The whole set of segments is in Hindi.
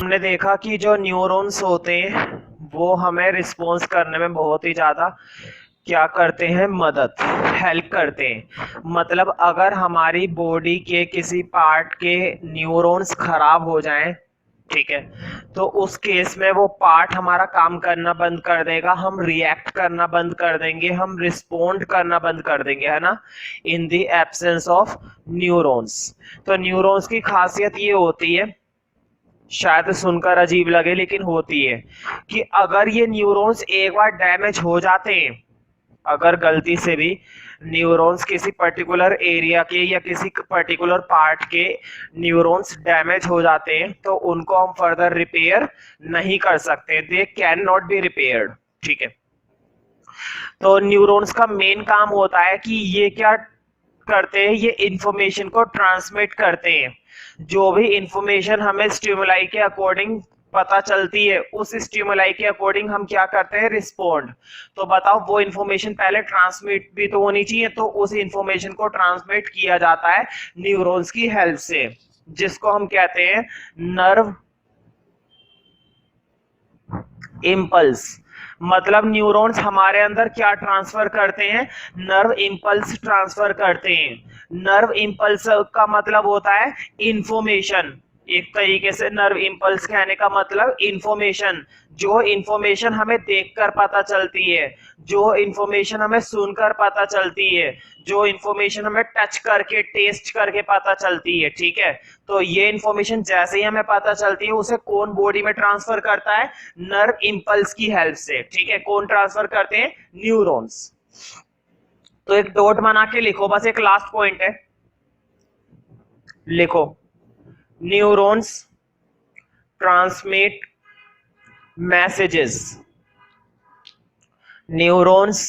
हमने देखा कि जो न्यूरॉन्स होते हैं वो हमें रिस्पॉन्स करने में बहुत ही ज्यादा क्या करते हैं, मदद, हेल्प करते हैं। मतलब अगर हमारी बॉडी के किसी पार्ट के न्यूरॉन्स खराब हो जाएं, ठीक है, तो उस केस में वो पार्ट हमारा काम करना बंद कर देगा, हम रिएक्ट करना बंद कर देंगे, हम रिस्पोंड करना बंद कर देंगे, है ना, in the absence of neurons. तो न्यूरॉन्स की खासियत ये होती है, शायद सुनकर अजीब लगे लेकिन होती है, कि अगर ये न्यूरॉन्स एक बार डैमेज हो जाते हैं, अगर गलती से भी न्यूरॉन्स किसी पर्टिकुलर एरिया के या किसी पर्टिकुलर पार्ट के न्यूरॉन्स डैमेज हो जाते हैं, तो उनको हम फर्दर रिपेयर नहीं कर सकते, they can not be repaired. ठीक है, तो न्यूरॉन्स का मेन काम होता है कि ये क्या करते हैं, ये इंफॉर्मेशन को ट्रांसमिट करते हैं। जो भी इंफॉर्मेशन हमें स्टिमुलाई के अकॉर्डिंग पता चलती है, उस स्टिमुलाई के अकॉर्डिंग हम क्या करते हैं, रिस्पोंड। तो बताओ, वो इंफॉर्मेशन पहले ट्रांसमिट भी तो होनी चाहिए, तो उस इंफॉर्मेशन को ट्रांसमिट किया जाता है न्यूरॉन्स की हेल्प से, जिसको हम कहते हैं नर्व इम्पल्स। मतलब न्यूरॉन्स हमारे अंदर क्या ट्रांसफर करते हैं, नर्व इम्पल्स ट्रांसफर करते हैं। नर्व इम्पल्स का मतलब होता है इंफॉर्मेशन। एक तरीके से नर्व इम्पल्स कहने का मतलब इंफॉर्मेशन, जो इंफॉर्मेशन हमें देखकर पता चलती है, जो इंफॉर्मेशन हमें सुनकर पता चलती है, जो इंफॉर्मेशन हमें टच करके टेस्ट करके पता चलती है। ठीक है, तो ये इंफॉर्मेशन जैसे ही हमें पता चलती है, उसे कौन बॉडी में ट्रांसफर करता है, नर्व इम्पल्स की हेल्प से। ठीक है, कौन ट्रांसफर करते हैं, न्यूरॉन्स। तो एक डॉट बना के लिखो, बस एक लास्ट पॉइंट है, लिखो, neurons transmit messages, neurons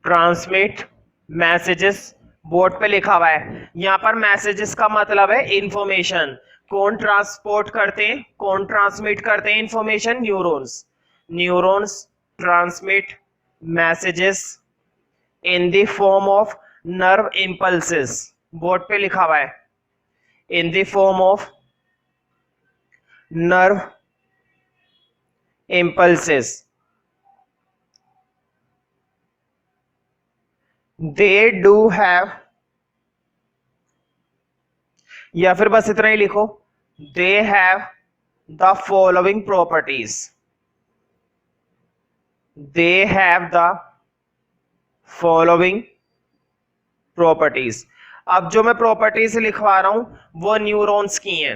transmit messages. Board पे लिखा हुआ है, यहां पर मैसेजेस का मतलब है इंफॉर्मेशन। कौन ट्रांसपोर्ट करते हैं, कौन ट्रांसमिट करते हैं information, neurons. Neurons transmit messages in the form of nerve impulses. Board पे लिखा हुआ है, in the form of nerve impulses. They do have, या फिर बस इतना ही लिखो, they have the following properties. They have the following properties. अब जो मैं प्रॉपर्टीज लिखवा रहा हूं वो न्यूरॉन्स की हैं।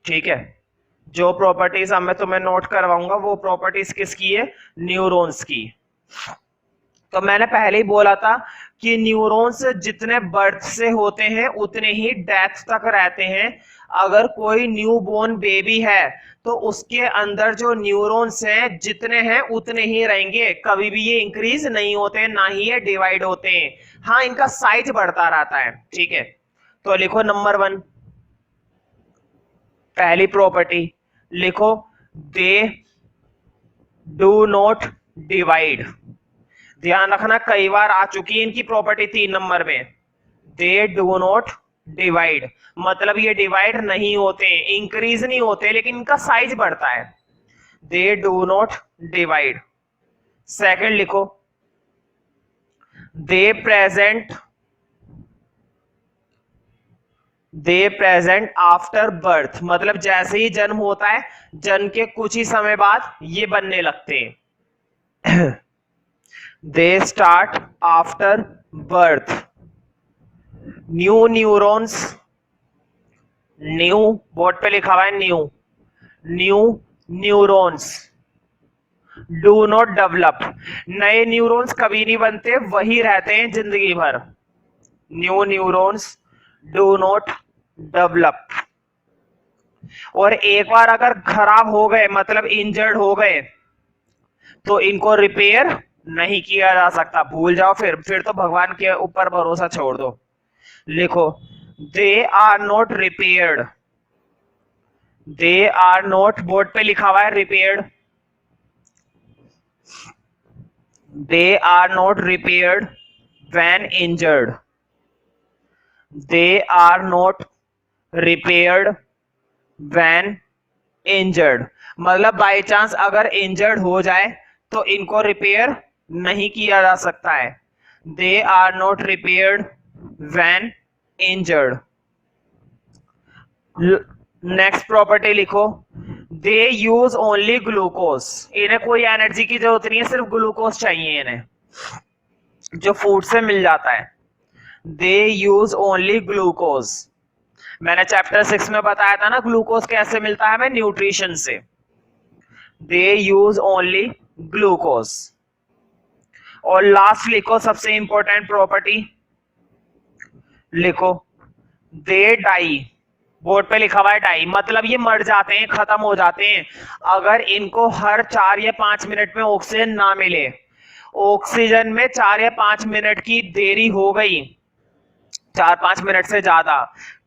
ठीक है, जो प्रॉपर्टीज अब मैं तुम्हें नोट करवाऊंगा वो प्रॉपर्टीज किसकी है, न्यूरॉन्स की। तो मैंने पहले ही बोला था कि न्यूरॉन्स जितने बर्थ से होते हैं उतने ही डेथ तक रहते हैं। अगर कोई न्यू बोर्न बेबी है तो उसके अंदर जो न्यूरॉन्स हैं जितने हैं उतने ही रहेंगे, कभी भी ये इंक्रीज नहीं होते, ना ही ये डिवाइड होते हैं। हाँ, इनका साइज बढ़ता रहता है। ठीक है, तो लिखो नंबर 1, पहली प्रॉपर्टी लिखो, दे डू नॉट डिवाइड। ध्यान रखना, कई बार आ चुकी है इनकी प्रॉपर्टी 3 नंबर में, दे डू नॉट डिवाइड। मतलब ये डिवाइड नहीं होते, इंक्रीज नहीं होते, लेकिन इनका साइज बढ़ता है। They do not divide. Second लिखो, they present, they present after birth. मतलब जैसे ही जन्म होता है, जन्म के कुछ ही समय बाद ये बनने लगते हैं। They start after birth. New neurons, new, board पे लिखा हुआ है new, new neurons do not develop. नए न्यूरॉन्स कभी नहीं बनते, वही रहते हैं जिंदगी भर। New neurons do not develop. और एक बार अगर खराब हो गए, मतलब इंजर्ड हो गए, तो इनको रिपेयर नहीं किया जा सकता, भूल जाओ, फिर तो भगवान के ऊपर भरोसा छोड़ दो। लिखो, they are not repaired, they are not, board पे लिखा हुआ है repaired, they are not repaired when injured, they are not repaired when injured, मतलब बाय चांस अगर इंजर्ड हो जाए तो इनको रिपेयर नहीं किया जा सकता है। They are not repaired when injured. Next property लिखो, दे यूज ओनली ग्लूकोज, इन्हें कोई एनर्जी की जरूरत नहीं है, सिर्फ ग्लूकोज चाहिए इन्हें जो फूड से मिल जाता है। दे यूज ओनली ग्लूकोज, मैंने चैप्टर 6 में बताया था ना ग्लूकोज कैसे मिलता है हमें, न्यूट्रिशन से। दे यूज ओनली ग्लूकोज। और लास्ट लिखो सबसे इंपॉर्टेंट प्रॉपर्टी, लिखो दे डाई, बोर्ड पे लिखा हुआ है डाई, मतलब ये मर जाते हैं, खत्म हो जाते हैं अगर इनको हर 4 या 5 मिनट में ऑक्सीजन ना मिले। ऑक्सीजन में 4 या 5 मिनट की देरी हो गई, 4-5 मिनट से ज्यादा,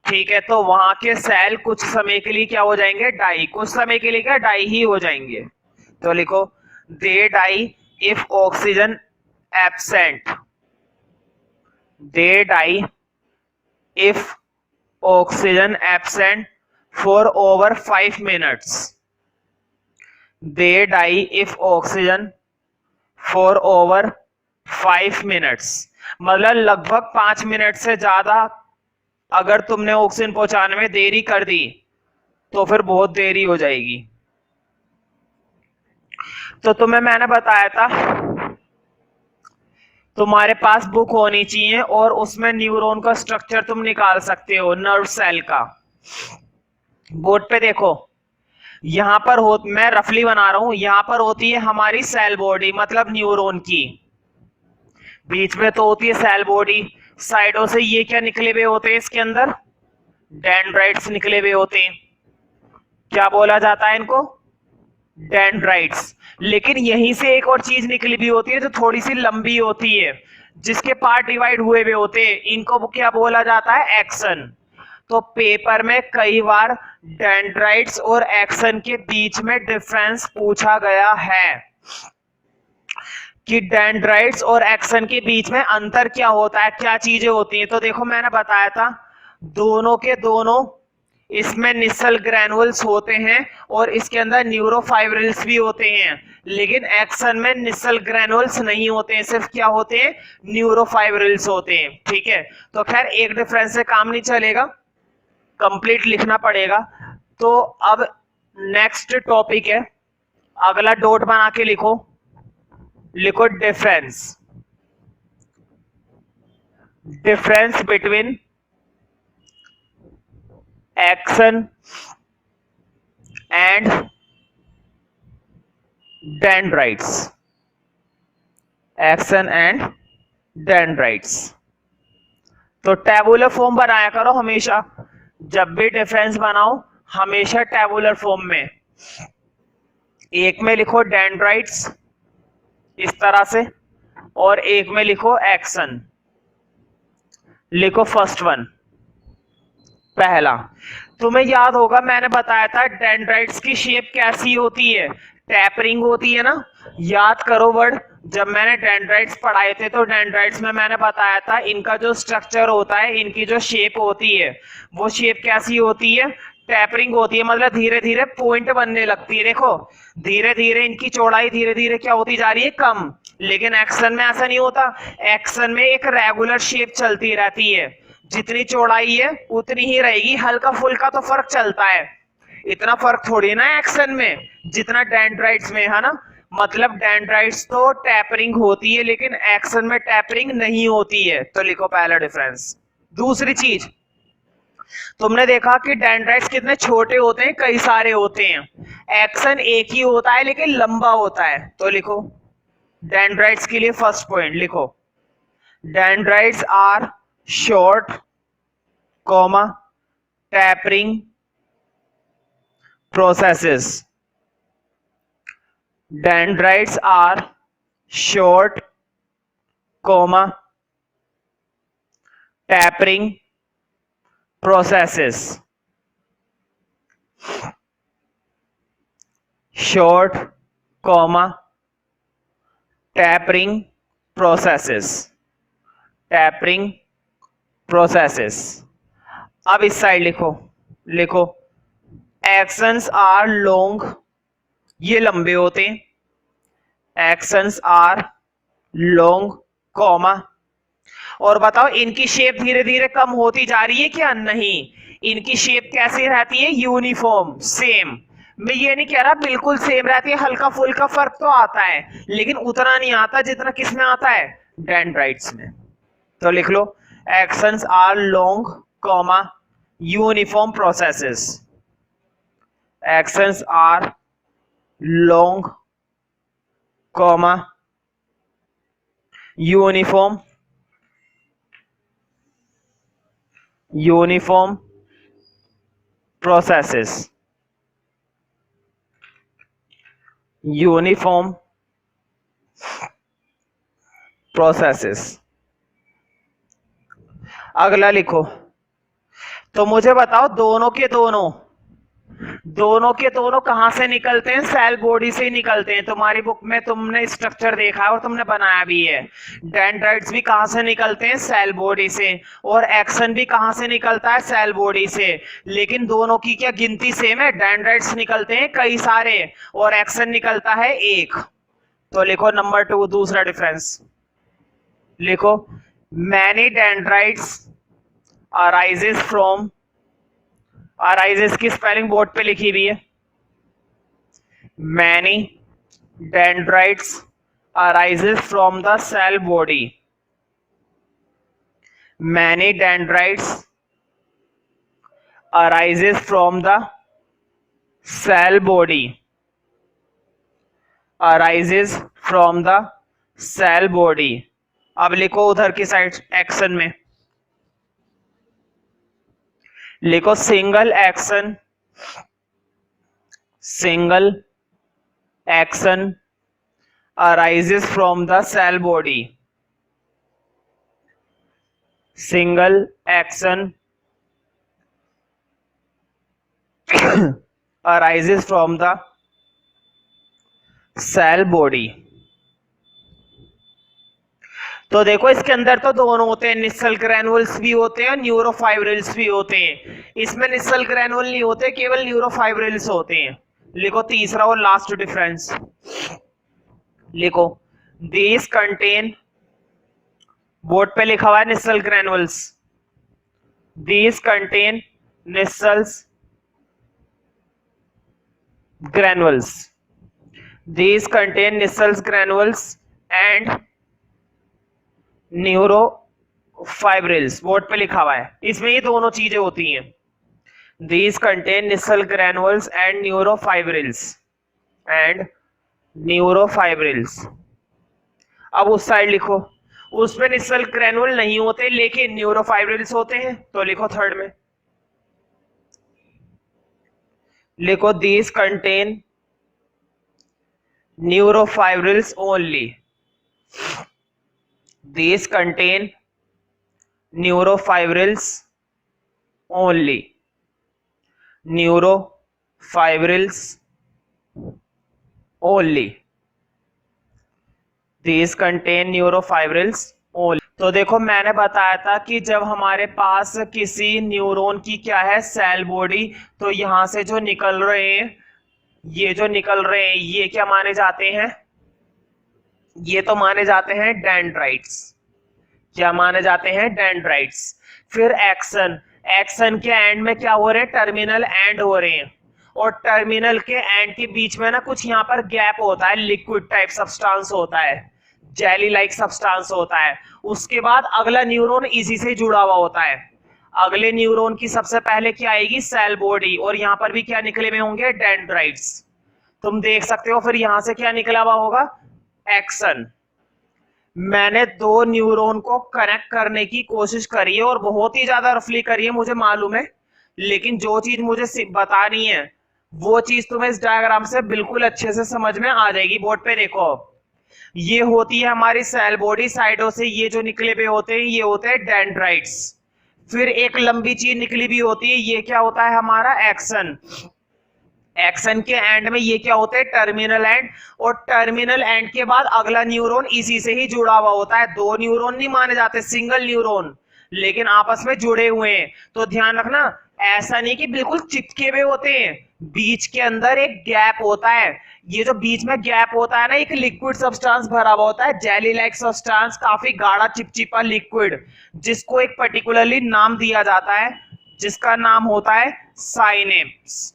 ठीक है, तो वहां के सेल कुछ समय के लिए क्या हो जाएंगे, डाई, कुछ समय के लिए क्या डाई ही हो जाएंगे। तो लिखो they die if oxygen absent, they die if oxygen absent for over 5 minutes, they die if oxygen for over 5 minutes, मतलब लगभग 5 मिनट से ज्यादा अगर तुमने ऑक्सीजन पहुंचाने में देरी कर दी तो फिर बहुत देरी हो जाएगी। तो तुम्हें मैंने बताया था तुम्हारे पास बुक होनी चाहिए और उसमें न्यूरॉन का स्ट्रक्चर तुम निकाल सकते हो, नर्व सेल का। बोर्ड पे देखो, यहां पर हो, मैं रफली बना रहा हूं, यहां पर होती है हमारी सेल बॉडी, मतलब न्यूरॉन की, बीच में तो होती है सेल बॉडी, साइडों से ये क्या निकले हुए होते हैं इसके अंदर, डेंड्राइट्स निकले हुए होते हैं, क्या बोला जाता है इनको, डेंड्राइट्स। लेकिन यहीं से एक और चीज निकली भी होती है जो थोड़ी सी लंबी होती है, जिसके पार्ट डिवाइड हुए हुए होते हैं, इनको क्या बोला जाता है, एक्सन। तो पेपर में कई बार डेंड्राइट्स और एक्सन के बीच में डिफरेंस पूछा गया है कि डेंड्राइट्स और एक्सन के बीच में अंतर क्या होता है, क्या चीजें होती हैं। तो देखो मैंने बताया था दोनों के दोनों इसमें निसल ग्रैनुल्स होते हैं और इसके अंदर न्यूरोफाइब्रिल्स भी होते हैं, लेकिन एक्सन में निसल ग्रैनुल्स नहीं होते हैं, सिर्फ क्या होते हैं, न्यूरोफाइब्रिल्स होते हैं, ठीक है। तो खैर एक डिफरेंस से काम नहीं चलेगा, कंप्लीट लिखना पड़ेगा। तो अब नेक्स्ट टॉपिक है, अगला डॉट बना के लिखो, लिखो difference, difference between action and dendrites, action and dendrites. तो टेबुलर फॉर्म बनाया करो हमेशा, जब भी डिफरेंस बनाओ हमेशा टेबुलर फॉर्म में, एक में लिखो डेंड्राइट्स इस तरह से और एक में लिखो एक्सन। लिखो फर्स्ट वन, पहला, तुम्हें याद होगा मैंने बताया था डेंड्राइट्स की शेप कैसी होती है, टैपरिंग होती है ना, याद करो वर्ड, जब मैंने डेंड्राइट्स पढ़ाए थे तो डेंड्राइट्स में मैंने बताया था इनका जो स्ट्रक्चर होता है, इनकी जो शेप होती है वो शेप कैसी होती है, टैपरिंग होती है, मतलब धीरे धीरे पॉइंट बनने लगती है। देखो धीरे धीरे इनकी चौड़ाई धीरे धीरे क्या होती जा रही है, कम। लेकिन एक्शन में ऐसा नहीं होता, एक्शन में एक रेगुलर शेप चलती रहती है, जितनी चौड़ाई है उतनी ही रहेगी, हल्का फुल्का तो फर्क चलता है, इतना फर्क थोड़ी ना एक्शन में जितना डेंड्राइट्स में है ना। मतलब डेंड्राइट्स तो टैपरिंग होती है लेकिन एक्शन में टैपरिंग नहीं होती है। तो लिखो पहला डिफरेंस। दूसरी चीज, तुमने देखा कि डेंड्राइट्स कितने छोटे होते हैं, कई सारे होते हैं, एक्शन एक ही होता है लेकिन लंबा होता है। तो लिखो डेंड्राइट्स के लिए फर्स्ट पॉइंट लिखो, dendrites are short comma tapering processes, dendrites are short comma tapering processes, short comma tapering processes, tapering processes। अब इस साइड लिखो, लिखो एक्शंस आर लॉन्ग, ये लंबे होते हैं, एक्शंस आर लॉन्ग कॉमा, और बताओ इनकी शेप धीरे धीरे कम होती जा रही है क्या? नहीं, इनकी शेप कैसी रहती है? Uniform, same. मैं ये नहीं कह रहा बिल्कुल सेम रहती है, हल्का फुल्का फर्क तो आता है, लेकिन उतना नहीं आता जितना किसमें आता है? डेंड्राइट्स में। तो लिख लो axons are long comma uniform processes, axons are long comma uniform processes, uniform processes. अगला लिखो, तो मुझे बताओ दोनों के दोनों कहां से निकलते हैं? सेल बॉडी से ही निकलते हैं। तुम्हारी बुक में तुमने स्ट्रक्चर देखा है और तुमने बनाया भी है। डेंड्राइट्स भी कहां से निकलते हैं? सेल बॉडी से। और एक्सन भी कहां से निकलता है? सेल बॉडी से। लेकिन दोनों की क्या गिनती सेम है? डेंड्राइट्स निकलते हैं कई सारे और एक्सन निकलता है एक। तो लिखो नंबर 2 दूसरा डिफरेंस लिखो, मैनी डेंड्राइट्स अराइजेस की स्पेलिंग बोर्ड पे लिखी हुई है, many dendrites arises from the cell body, many dendrites arises from the cell body, arises from the cell body. अब लिखो उधर की साइड एक्शन में लिखो, single axon arises from the cell body, single axon arises from the cell body. तो देखो इसके अंदर तो दोनों होते हैं, निसल ग्रैनुल्स भी होते हैं और न्यूरोफाइब्रिल्स भी होते हैं। इसमें निसल ग्रैनुल नहीं होते, केवल न्यूरोफाइब्रिल्स होते हैं। लिखो तीसरा और लास्ट डिफरेंस लिखो, दीज कंटेन, बोर्ड पे लिखा हुआ है Nissl granules, these contain Nissl's granules, these contain Nissel's granules and neurofibrils. Board पे लिखा हुआ है, इसमें ये दोनों चीजें होती हैं, these contain Nissel granules and न्यूरोफाइब्रिल्स। अब उस साइड लिखो, उसमें निसल ग्रैनुल नहीं होते लेकिन न्यूरोफाइब्रिल्स होते हैं। तो लिखो थर्ड में लिखो, these contain neurofibrils only, these contain neurofibrils only, neurofibrils only, these contain neurofibrils only। तो देखो मैंने बताया था कि जब हमारे पास किसी न्यूरॉन की क्या है? सेल बॉडी, तो यहां से जो निकल रहे हैं, ये जो निकल रहे हैं ये क्या माने जाते हैं? ये तो माने जाते हैं डेंड्राइट्स। क्या माने जाते हैं? डेंड्राइट्स। फिर एक्शन के एंड में क्या हो रहे हैं? टर्मिनल एंड हो रहे हैं, और टर्मिनल के एंड के बीच में ना कुछ यहाँ पर गैप होता है, लिक्विड टाइप सब्सटेंस होता है, जेली लाइक सब्सटेंस होता है। उसके बाद अगला न्यूरॉन इसी से जुड़ा हुआ होता है। अगले न्यूरॉन की सबसे पहले क्या आएगी? सेल बॉडी, और यहाँ पर भी क्या निकले हुए होंगे? डेंड्राइट्स। तुम देख सकते हो फिर यहां से क्या निकला हुआ होगा? एक्शन। मैंने दो न्यूरॉन को कनेक्ट करने की कोशिश करी है और बहुत ही ज्यादा रफली करी है, मुझे मालूम है, लेकिन जो चीज मुझे बतानी है वो चीज तुम्हें इस डायग्राम से बिल्कुल अच्छे से समझ में आ जाएगी। बोर्ड पे देखो, ये होती है हमारी सेल बॉडी, साइडों से ये जो निकले हुए होते हैं ये होते हैं डेंड्राइट्स। फिर एक लंबी चीज निकली भी होती है, ये क्या होता है? हमारा एक्शन। एक्शन के एंड में ये क्या होता है? टर्मिनल एंड, और टर्मिनल एंड के बाद अगला न्यूरॉन इसी से ही जुड़ा हुआ होता है। दो न्यूरॉन नहीं माने जाते, सिंगल न्यूरॉन, लेकिन आपस में जुड़े हुए हैं। तो ध्यान रखना, ऐसा नहीं कि बिल्कुल चिपके हुए होते हैं, बीच के अंदर एक गैप होता है। ये जो बीच में गैप होता है ना, एक लिक्विड सब्सटेंस भरा हुआ होता है, जेली लाइक सब्सटेंस, काफी गाढ़ा चिपचिपा लिक्विड, जिसको एक पर्टिकुलरली नाम दिया जाता है, जिसका नाम होता है साइनेप्स।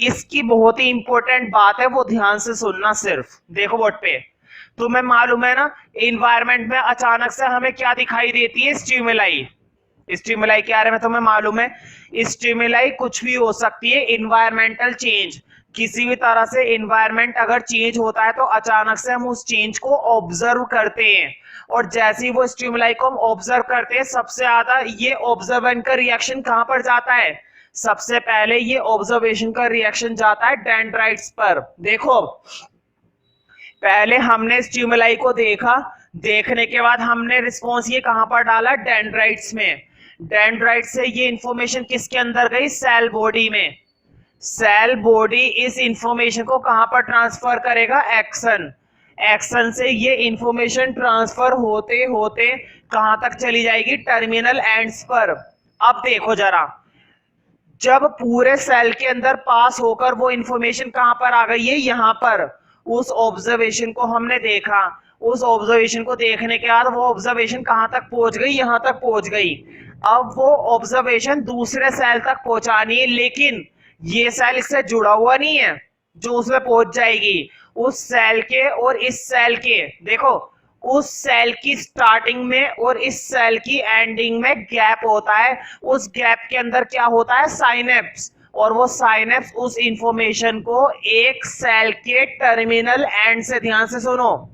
इसकी बहुत ही इंपॉर्टेंट बात है, वो ध्यान से सुनना। सिर्फ देखो बोर्ड पे, तुम्हें मालूम है ना, इन्वायरमेंट में अचानक से हमें क्या दिखाई देती है? स्टिमुलाई। स्टिमुलाई के बारे में तुम्हें मालूम है? स्टिमुलाई कुछ भी हो सकती है, इन्वायरमेंटल चेंज, किसी भी तरह से इन्वायरमेंट अगर चेंज होता है तो अचानक से हम उस चेंज को ऑब्जर्व करते हैं, और जैसे ही वो स्टिमुलाई को हम ऑब्जर्व करते हैं, सबसे ज्यादा ये ऑब्जर्वेंट का रिएक्शन कहां पर जाता है? सबसे पहले ये ऑब्जर्वेशन का रिएक्शन जाता है डेंड्राइट्स पर। देखो, पहले हमने स्टिमुलाई को देखा, देखने के बाद हमने रिस्पॉन्स ये कहां पर डाला? डेंड्राइट्स में। डेंड्राइट से ये इंफॉर्मेशन किसके अंदर गई? सेल बॉडी में। सेल बॉडी इस इंफॉर्मेशन को कहां पर ट्रांसफर करेगा? एक्सन। एक्सन से ये इंफॉर्मेशन ट्रांसफर होते होते कहां तक चली जाएगी? टर्मिनल एंड्स पर। अब देखो जरा, जब पूरे सेल के अंदर पास होकर वो इंफॉर्मेशन कहां पर आ गई है? यहां पर। उस ऑब्जर्वेशन को हमने देखा, उस ऑब्जर्वेशन को देखने के बाद वो ऑब्जर्वेशन कहां तक पहुंच गई? यहां तक पहुंच गई। अब वो ऑब्जर्वेशन दूसरे सेल तक पहुंचानी है, लेकिन ये सेल इससे जुड़ा हुआ नहीं है जो उसमें पहुंच जाएगी। उस सेल के और इस सेल के, देखो, उस सेल की स्टार्टिंग में और इस सेल की एंडिंग में गैप होता है। उस गैप के अंदर क्या होता है? साइनेप्स। और वो साइनेप्स उस इंफॉर्मेशन को एक सेल के टर्मिनल एंड से, ध्यान से सुनो,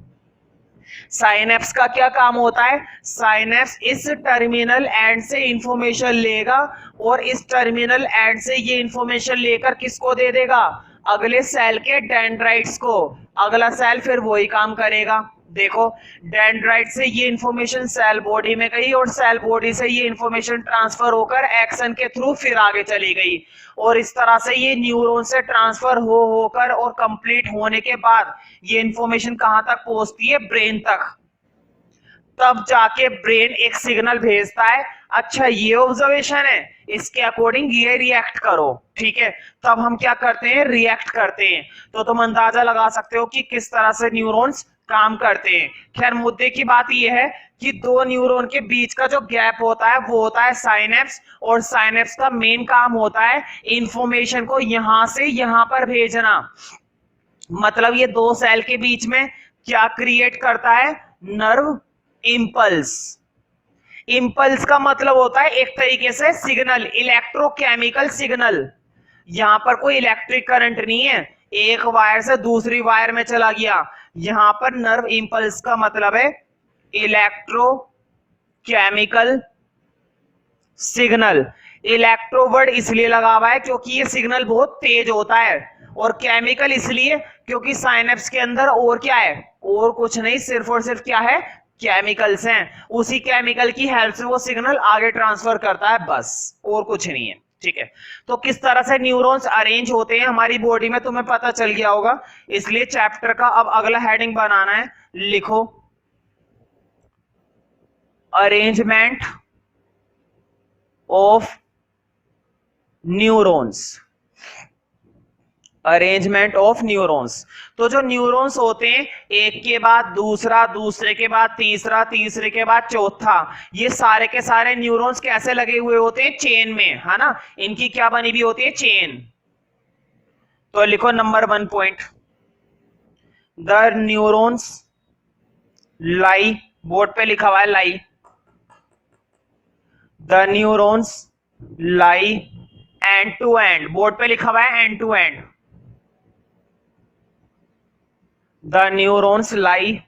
साइनेप्स का क्या काम होता है? साइनेप्स इस टर्मिनल एंड से इंफॉर्मेशन लेगा, और इस टर्मिनल एंड से ये इंफॉर्मेशन लेकर किसको दे देगा? अगले सेल के डेंड्राइट्स को। अगला सेल फिर वही काम करेगा। देखो, डेंड्राइट से ये इंफॉर्मेशन सेल बॉडी में गई, और सेल बॉडी से ये इंफॉर्मेशन ट्रांसफर होकर एक्सन के थ्रू फिर आगे चली गई, और इस तरह से ये न्यूरॉन से ट्रांसफर होकर और कंप्लीट होने के बाद ये इंफॉर्मेशन कहां तक पहुंचती है? ब्रेन तक। तब जाके ब्रेन एक सिग्नल भेजता है, अच्छा ये ऑब्जर्वेशन है, इसके अकॉर्डिंग ये रिएक्ट करो, ठीक है। तब हम क्या करते हैं? रिएक्ट करते हैं। तो तुम अंदाजा लगा सकते हो कि किस तरह से न्यूरॉन्स काम करते हैं। खैर, मुद्दे की बात यह है कि दो न्यूरॉन के बीच का जो गैप होता है वो होता है साइनेप्स, और साइनेप्स का मेन काम होता है इंफॉर्मेशन को यहां से यहां पर भेजना। मतलब ये दो सेल के बीच में क्या क्रिएट करता है? Nerve impulse. इंपल्स का मतलब होता है एक तरीके से सिग्नल, इलेक्ट्रोकेमिकल सिग्नल। यहां पर कोई इलेक्ट्रिक करंट नहीं है, एक वायर से दूसरी वायर में चला गया। यहां पर नर्व इंपल्स का मतलब है इलेक्ट्रोकेमिकल सिग्नल। इलेक्ट्रो वर्ड इसलिए लगा हुआ है क्योंकि ये सिग्नल बहुत तेज होता है, और केमिकल इसलिए क्योंकि साइनेप्स के अंदर और क्या है? और कुछ नहीं, सिर्फ और सिर्फ क्या है? केमिकल्स हैं। उसी केमिकल की हेल्प से वो सिग्नल आगे ट्रांसफर करता है, बस, और कुछ नहीं है, ठीक है। तो किस तरह से न्यूरॉन्स अरेंज होते हैं हमारी बॉडी में तुम्हें पता चल गया होगा, इसलिए चैप्टर का अब अगला हेडिंग बनाना है। लिखो, arrangement of neurons. Arrangement of neurons. तो जो न्यूरॉन्स होते हैं, एक के बाद दूसरा, दूसरे के बाद तीसरा, तीसरे के बाद चौथा, ये सारे के सारे न्यूरॉन्स कैसे लगे हुए होते हैं? चेन में, है ना। इनकी क्या बनी हुई होती है? चेन। तो लिखो number 1 point, the neurons lie, board पे लिखा हुआ है lie, the neurons lie end to end, board पे लिखा हुआ है end to end. The neurons lie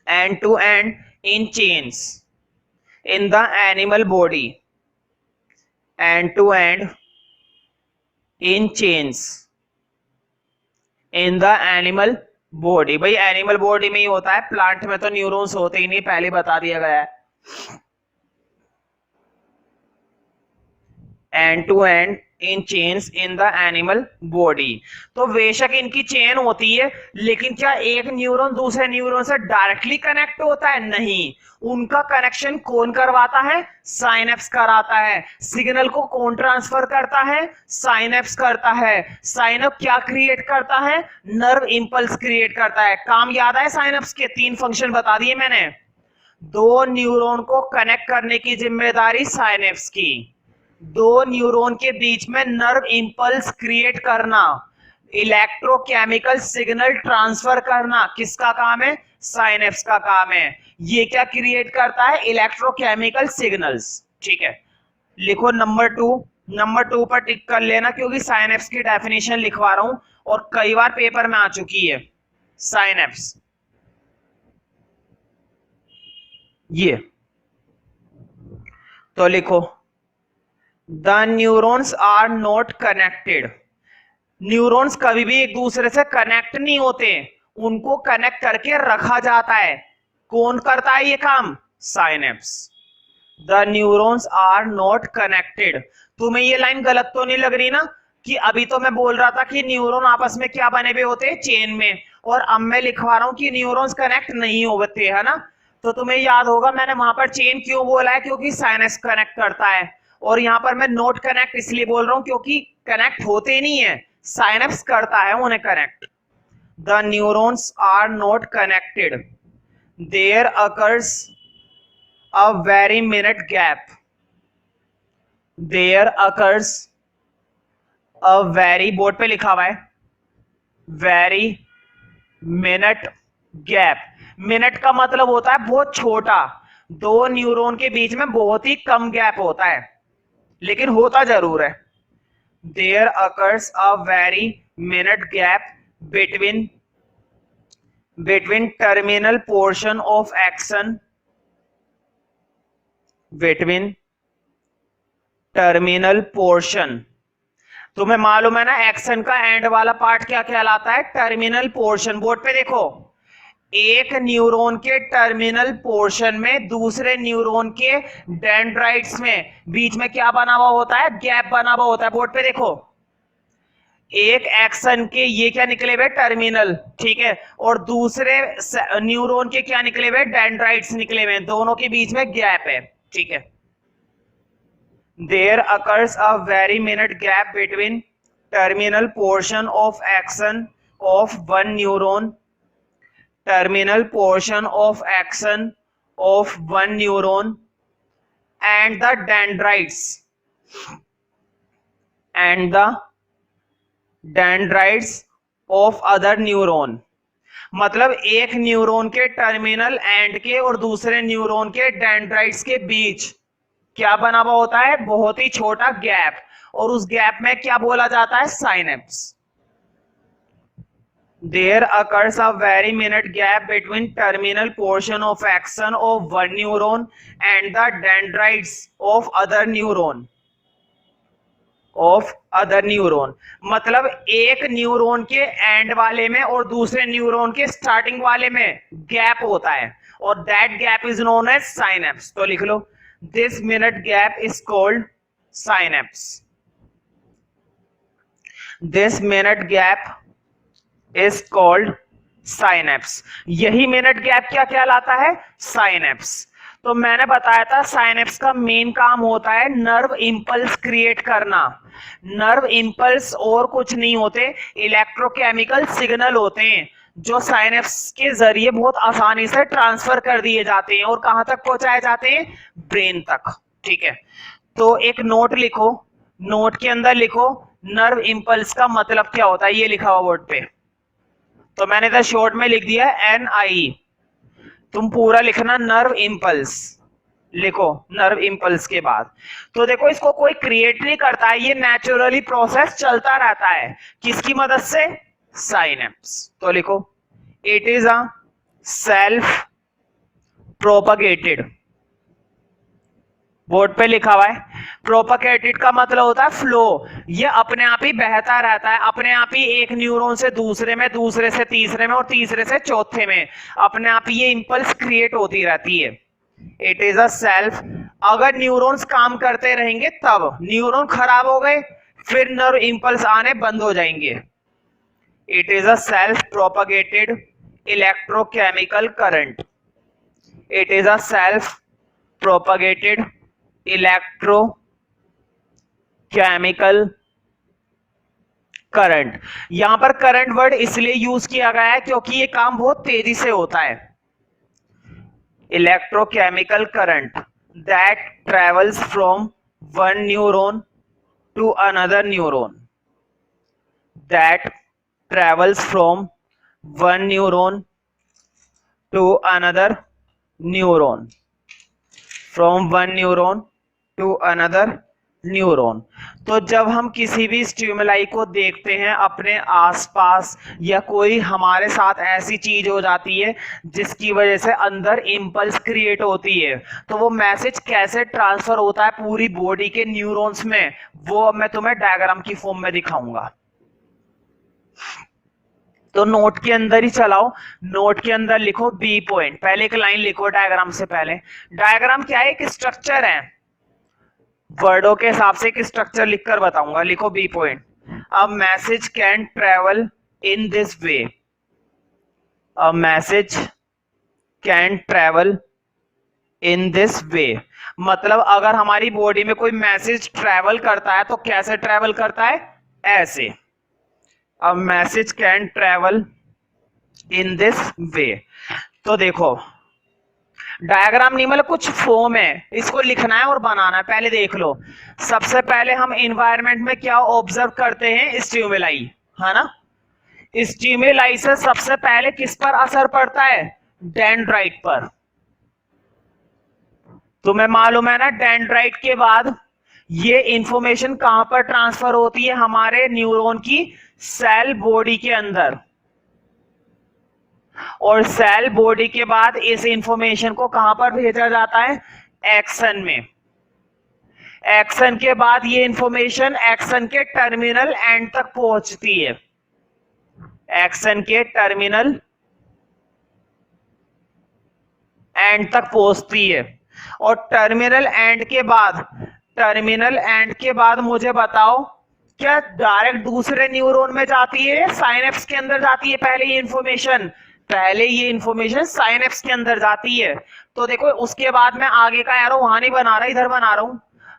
end to end in chains in the animal body, end to end in chains in the animal body। भाई एनिमल बॉडी में ही होता है, प्लांट में तो न्यूरॉन्स होते ही नहीं, पहले बता दिया गया है। End to end in chains in the animal body. तो बेशक इनकी चेन होती है, लेकिन क्या एक न्यूरॉन दूसरे न्यूरॉन से डायरेक्टली कनेक्ट होता है? नहीं, उनका कनेक्शन कौन करवाता है? साइनेप्स कराता है। सिग्नल को कौन ट्रांसफर करता है? साइनेप्स करता है। साइनेप्स क्या क्रिएट करता है? नर्व इंपल्स क्रिएट करता है। काम याद है? साइनेप्स के 3 फंक्शन बता दिए मैंने। 2 न्यूरॉन को कनेक्ट करने की जिम्मेदारी साइनेप्स की, 2 न्यूरॉन के बीच में नर्व इंपल्स क्रिएट करना, इलेक्ट्रोकेमिकल सिग्नल ट्रांसफर करना किसका काम है? साइनेप्स का काम है। ये क्या क्रिएट करता है? Electrochemical signals. ठीक है, लिखो नंबर 2 पर टिक कर लेना, क्योंकि साइनेप्स की डेफिनेशन लिखवा रहा हूं और कई बार पेपर में आ चुकी है साइनेप्स। ये तो लिखो, the neurons are not connected. Neurons कभी भी एक दूसरे से कनेक्ट नहीं होते, उनको कनेक्ट करके रखा जाता है। कौन करता है ये काम? Synapse. The neurons are not connected. तुम्हें ये लाइन गलत तो नहीं लग रही ना, कि अभी तो मैं बोल रहा था कि न्यूरॉन आपस में क्या बने हुए होते हैं? चेन में, और अब मैं लिखवा रहा हूं कि न्यूरॉन्स कनेक्ट नहीं होते, है ना। तो तुम्हें याद होगा मैंने वहां पर चेन क्यों बोला है? क्योंकि साइनेप्स कनेक्ट करता है। और यहाँ पर मैं नॉट कनेक्ट इसलिए बोल रहा हूं क्योंकि कनेक्ट होते नहीं है, साइनेप्स करता है उन्हें connect. The neurons are not connected, there occurs a very minute gap, there occurs a very, board पे लिखा हुआ है वेरी मिनट गैप। मिनट का मतलब होता है बहुत छोटा, 2 न्यूरॉन के बीच में बहुत ही कम गैप होता है, लेकिन होता जरूर है। There occurs a very minute gap between terminal portion of axon, between terminal portion। तुम्हें मालूम है ना एक्सन का एंड वाला पार्ट क्या कहलाता है? Terminal portion. बोर्ड पे देखो, एक न्यूरॉन के टर्मिनल पोर्शन में दूसरे न्यूरॉन के डेंड्राइट्स में बीच में क्या बना हुआ होता है? गैप बना हुआ होता है। बोर्ड पे देखो, एक एक्सन के ये क्या निकले हुए? टर्मिनल, ठीक है, और दूसरे न्यूरॉन के क्या निकले हुए? डेंड्राइट्स निकले हुए, दोनों के बीच में गैप है। ठीक है, there occurs a very minute gap between terminal portion of axon of one neuron, terminal portion of axon of one neuron and the dendrites of other neuron। मतलब एक न्यूरॉन के टर्मिनल एंड के और दूसरे न्यूरॉन के डेंड्राइट्स के बीच क्या बना हुआ होता है? बहुत ही छोटा गैप, और उस गैप में क्या बोला जाता है? Synapse. There occurs a very minute gap between terminal portion of axon of one neuron and the dendrites of other neuron, मतलब एक न्यूरॉन के एंड वाले में और दूसरे न्यूरॉन के स्टार्टिंग वाले में गैप होता है, और that gap is known as synapse. तो लिख लो, this minute gap is called synapse. This minute gap is called synapse. यही मिनट गैप क्या कहलाता है? साइनेप्स। तो मैंने बताया था साइनेप्स का मेन काम होता है नर्व इंपल्स क्रिएट करना। नर्व इंपल्स और कुछ नहीं होते, इलेक्ट्रोकेमिकल सिग्नल होते हैं जो साइनेप्स के जरिए बहुत आसानी से ट्रांसफर कर दिए जाते हैं और कहां तक पहुंचाए जाते हैं? ब्रेन तक। ठीक है, तो एक नोट लिखो, नोट के अंदर लिखो नर्व इंपल्स का मतलब क्या होता है, ये लिखा हुआ बोर्ड पे। तो मैंने इधर शॉर्ट में लिख दिया NI, तुम पूरा लिखना नर्व इंपल्स, लिखो नर्व इंपल्स के बाद। तो देखो इसको कोई क्रिएट नहीं करता है, ये नेचुरली प्रोसेस चलता रहता है। किसकी मदद से? साइनेप्स। तो लिखो, it is a self propagated, board पे लिखा हुआ है। प्रोपगेटेड का मतलब होता है फ्लो, ये अपने आप ही बहता रहता है, अपने आप ही एक न्यूरॉन से दूसरे में, दूसरे से तीसरे में और तीसरे से चौथे में अपने आप ही ये इंपल्स क्रिएट होती रहती है। It is a self. अगर न्यूरॉन्स काम करते रहेंगे तब, न्यूरॉन खराब हो गए फिर नर्व इंपल्स आने बंद हो जाएंगे। It is a self propagated electrochemical current. It is a self propagated electrochemical current. यहां पर करंट वर्ड इसलिए यूज किया गया है क्योंकि ये काम बहुत तेजी से होता है। Electrochemical current that travels from one neuron to another neuron, that travels from one neuron to another neuron, from one neuron to another neuron. तो जब हम किसी भी स्टिमुलाई को देखते हैं अपने आसपास या कोई हमारे साथ ऐसी चीज हो जाती है जिसकी वजह से अंदर इंपल्स क्रिएट होती है, तो वो मैसेज कैसे ट्रांसफर होता है पूरी बॉडी के न्यूरॉन्स में, वो मैं तुम्हें डायग्राम की फॉर्म में दिखाऊंगा। तो नोट के अंदर ही चलाओ, नोट के अंदर लिखो बी पॉइंट, पहले एक लाइन लिखो डायग्राम से पहले। डायग्राम क्या है? एक स्ट्रक्चर है, वर्डों के हिसाब से एक स्ट्रक्चर लिखकर बताऊंगा। लिखो B point, a message can travel in this way, a message can travel in this way. मतलब अगर हमारी बॉडी में कोई मैसेज ट्रेवल करता है तो कैसे ट्रेवल करता है? ऐसे। A message can travel in this way। तो देखो डायग्राम नहीं मतलब कुछ फॉर्म है, इसको लिखना है और बनाना है। पहले देख लो, सबसे पहले हम एनवायरनमेंट में क्या ऑब्जर्व करते हैं? स्टिमुलाई, है ना। स्टिमुलाई से सबसे पहले किस पर असर पड़ता है? डेंड्राइट पर। तुम्हें मालूम है ना, डेंड्राइट के बाद ये इंफॉर्मेशन कहां पर ट्रांसफर होती है? हमारे न्यूरॉन की सेल बॉडी के अंदर, और सेल बॉडी के बाद इस इंफॉर्मेशन को कहां पर भेजा जाता है? एक्सन में। एक्सन के बाद ये इंफॉर्मेशन एक्सन के टर्मिनल एंड तक पहुंचती है, एक्सन के टर्मिनल एंड तक पहुंचती है। और टर्मिनल एंड के बाद मुझे बताओ, क्या डायरेक्ट दूसरे न्यूरॉन में जाती है, साइनेप्स के अंदर जाती है? पहले ये इंफॉर्मेशन साइनेप्स के अंदर जाती है। तो देखो उसके बाद मैं आगे का एरो वहां नहीं बना रहा, इधर बना रहा हूं।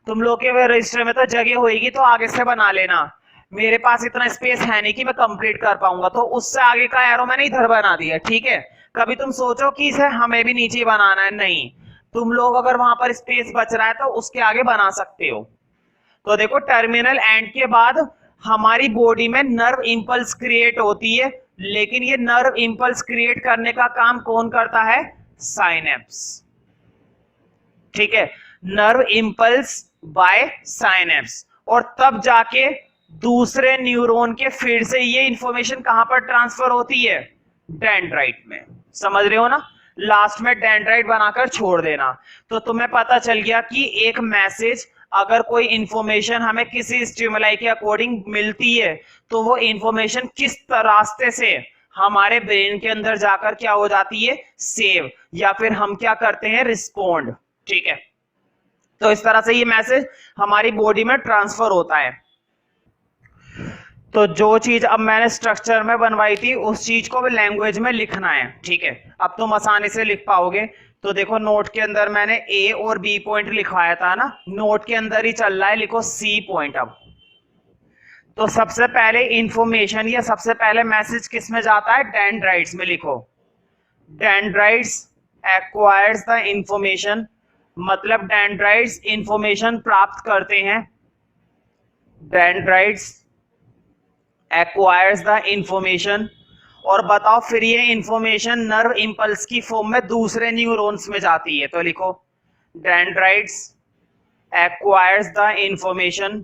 तुम लोग के रजिस्टर में तो जगह होगी तो आगे से बना लेना, मेरे पास इतना स्पेस है नहीं कि मैं कंप्लीट कर पाऊंगा, तो उससे आगे का एरो मैंने इधर बना दिया, ठीक है। कभी तुम सोचो कि इसे हमें भी नीचे बनाना है, नहीं, तुम लोग अगर वहां पर स्पेस बच रहा है तो उसके आगे बना सकते हो। तो देखो टर्मिनल एंड के बाद हमारी बॉडी में नर्व इंपल्स क्रिएट होती है, लेकिन ये नर्व इंपल्स क्रिएट करने का काम कौन करता है? साइनेप्स, ठीक है। नर्व इंपल्स बाय साइनेप्स, और तब जाके दूसरे न्यूरॉन के फिर से ये इंफॉर्मेशन कहां पर ट्रांसफर होती है? डेंड्राइट में। समझ रहे हो ना? लास्ट में डेंड्राइट बनाकर छोड़ देना। तो तुम्हें पता चल गया कि एक मैसेज, अगर कोई इंफॉर्मेशन हमें किसी स्टिमुलाई के अकॉर्डिंग मिलती है तो वो इंफॉर्मेशन किस रास्ते से हमारे ब्रेन के अंदर जाकर क्या हो जाती है? सेव, या फिर हम क्या करते हैं? रिस्पोंड, ठीक है। तो इस तरह से ये मैसेज हमारी बॉडी में ट्रांसफर होता है। तो जो चीज अब मैंने स्ट्रक्चर में बनवाई थी उस चीज को भी लैंग्वेज में लिखना है, ठीक है। अब तुम आसानी से लिख पाओगे। तो देखो नोट के अंदर मैंने ए और बी पॉइंट लिखवाया था ना, नोट के अंदर ही चल रहा है, लिखो सी पॉइंट। अब तो सबसे पहले इंफॉर्मेशन या सबसे पहले मैसेज किस में जाता है? डेंड्राइट्स में। लिखो डेंड्राइट्स एक्वायर्स द इंफॉर्मेशन, मतलब डेंड्राइट्स इंफॉर्मेशन प्राप्त करते हैं, डेंड्राइट्स एक्वायर्स द इंफॉर्मेशन। और बताओ फिर ये इंफॉर्मेशन नर्व इंपल्स की फॉर्म में दूसरे न्यूरॉन्स में जाती है। तो लिखो dendrites acquires the information,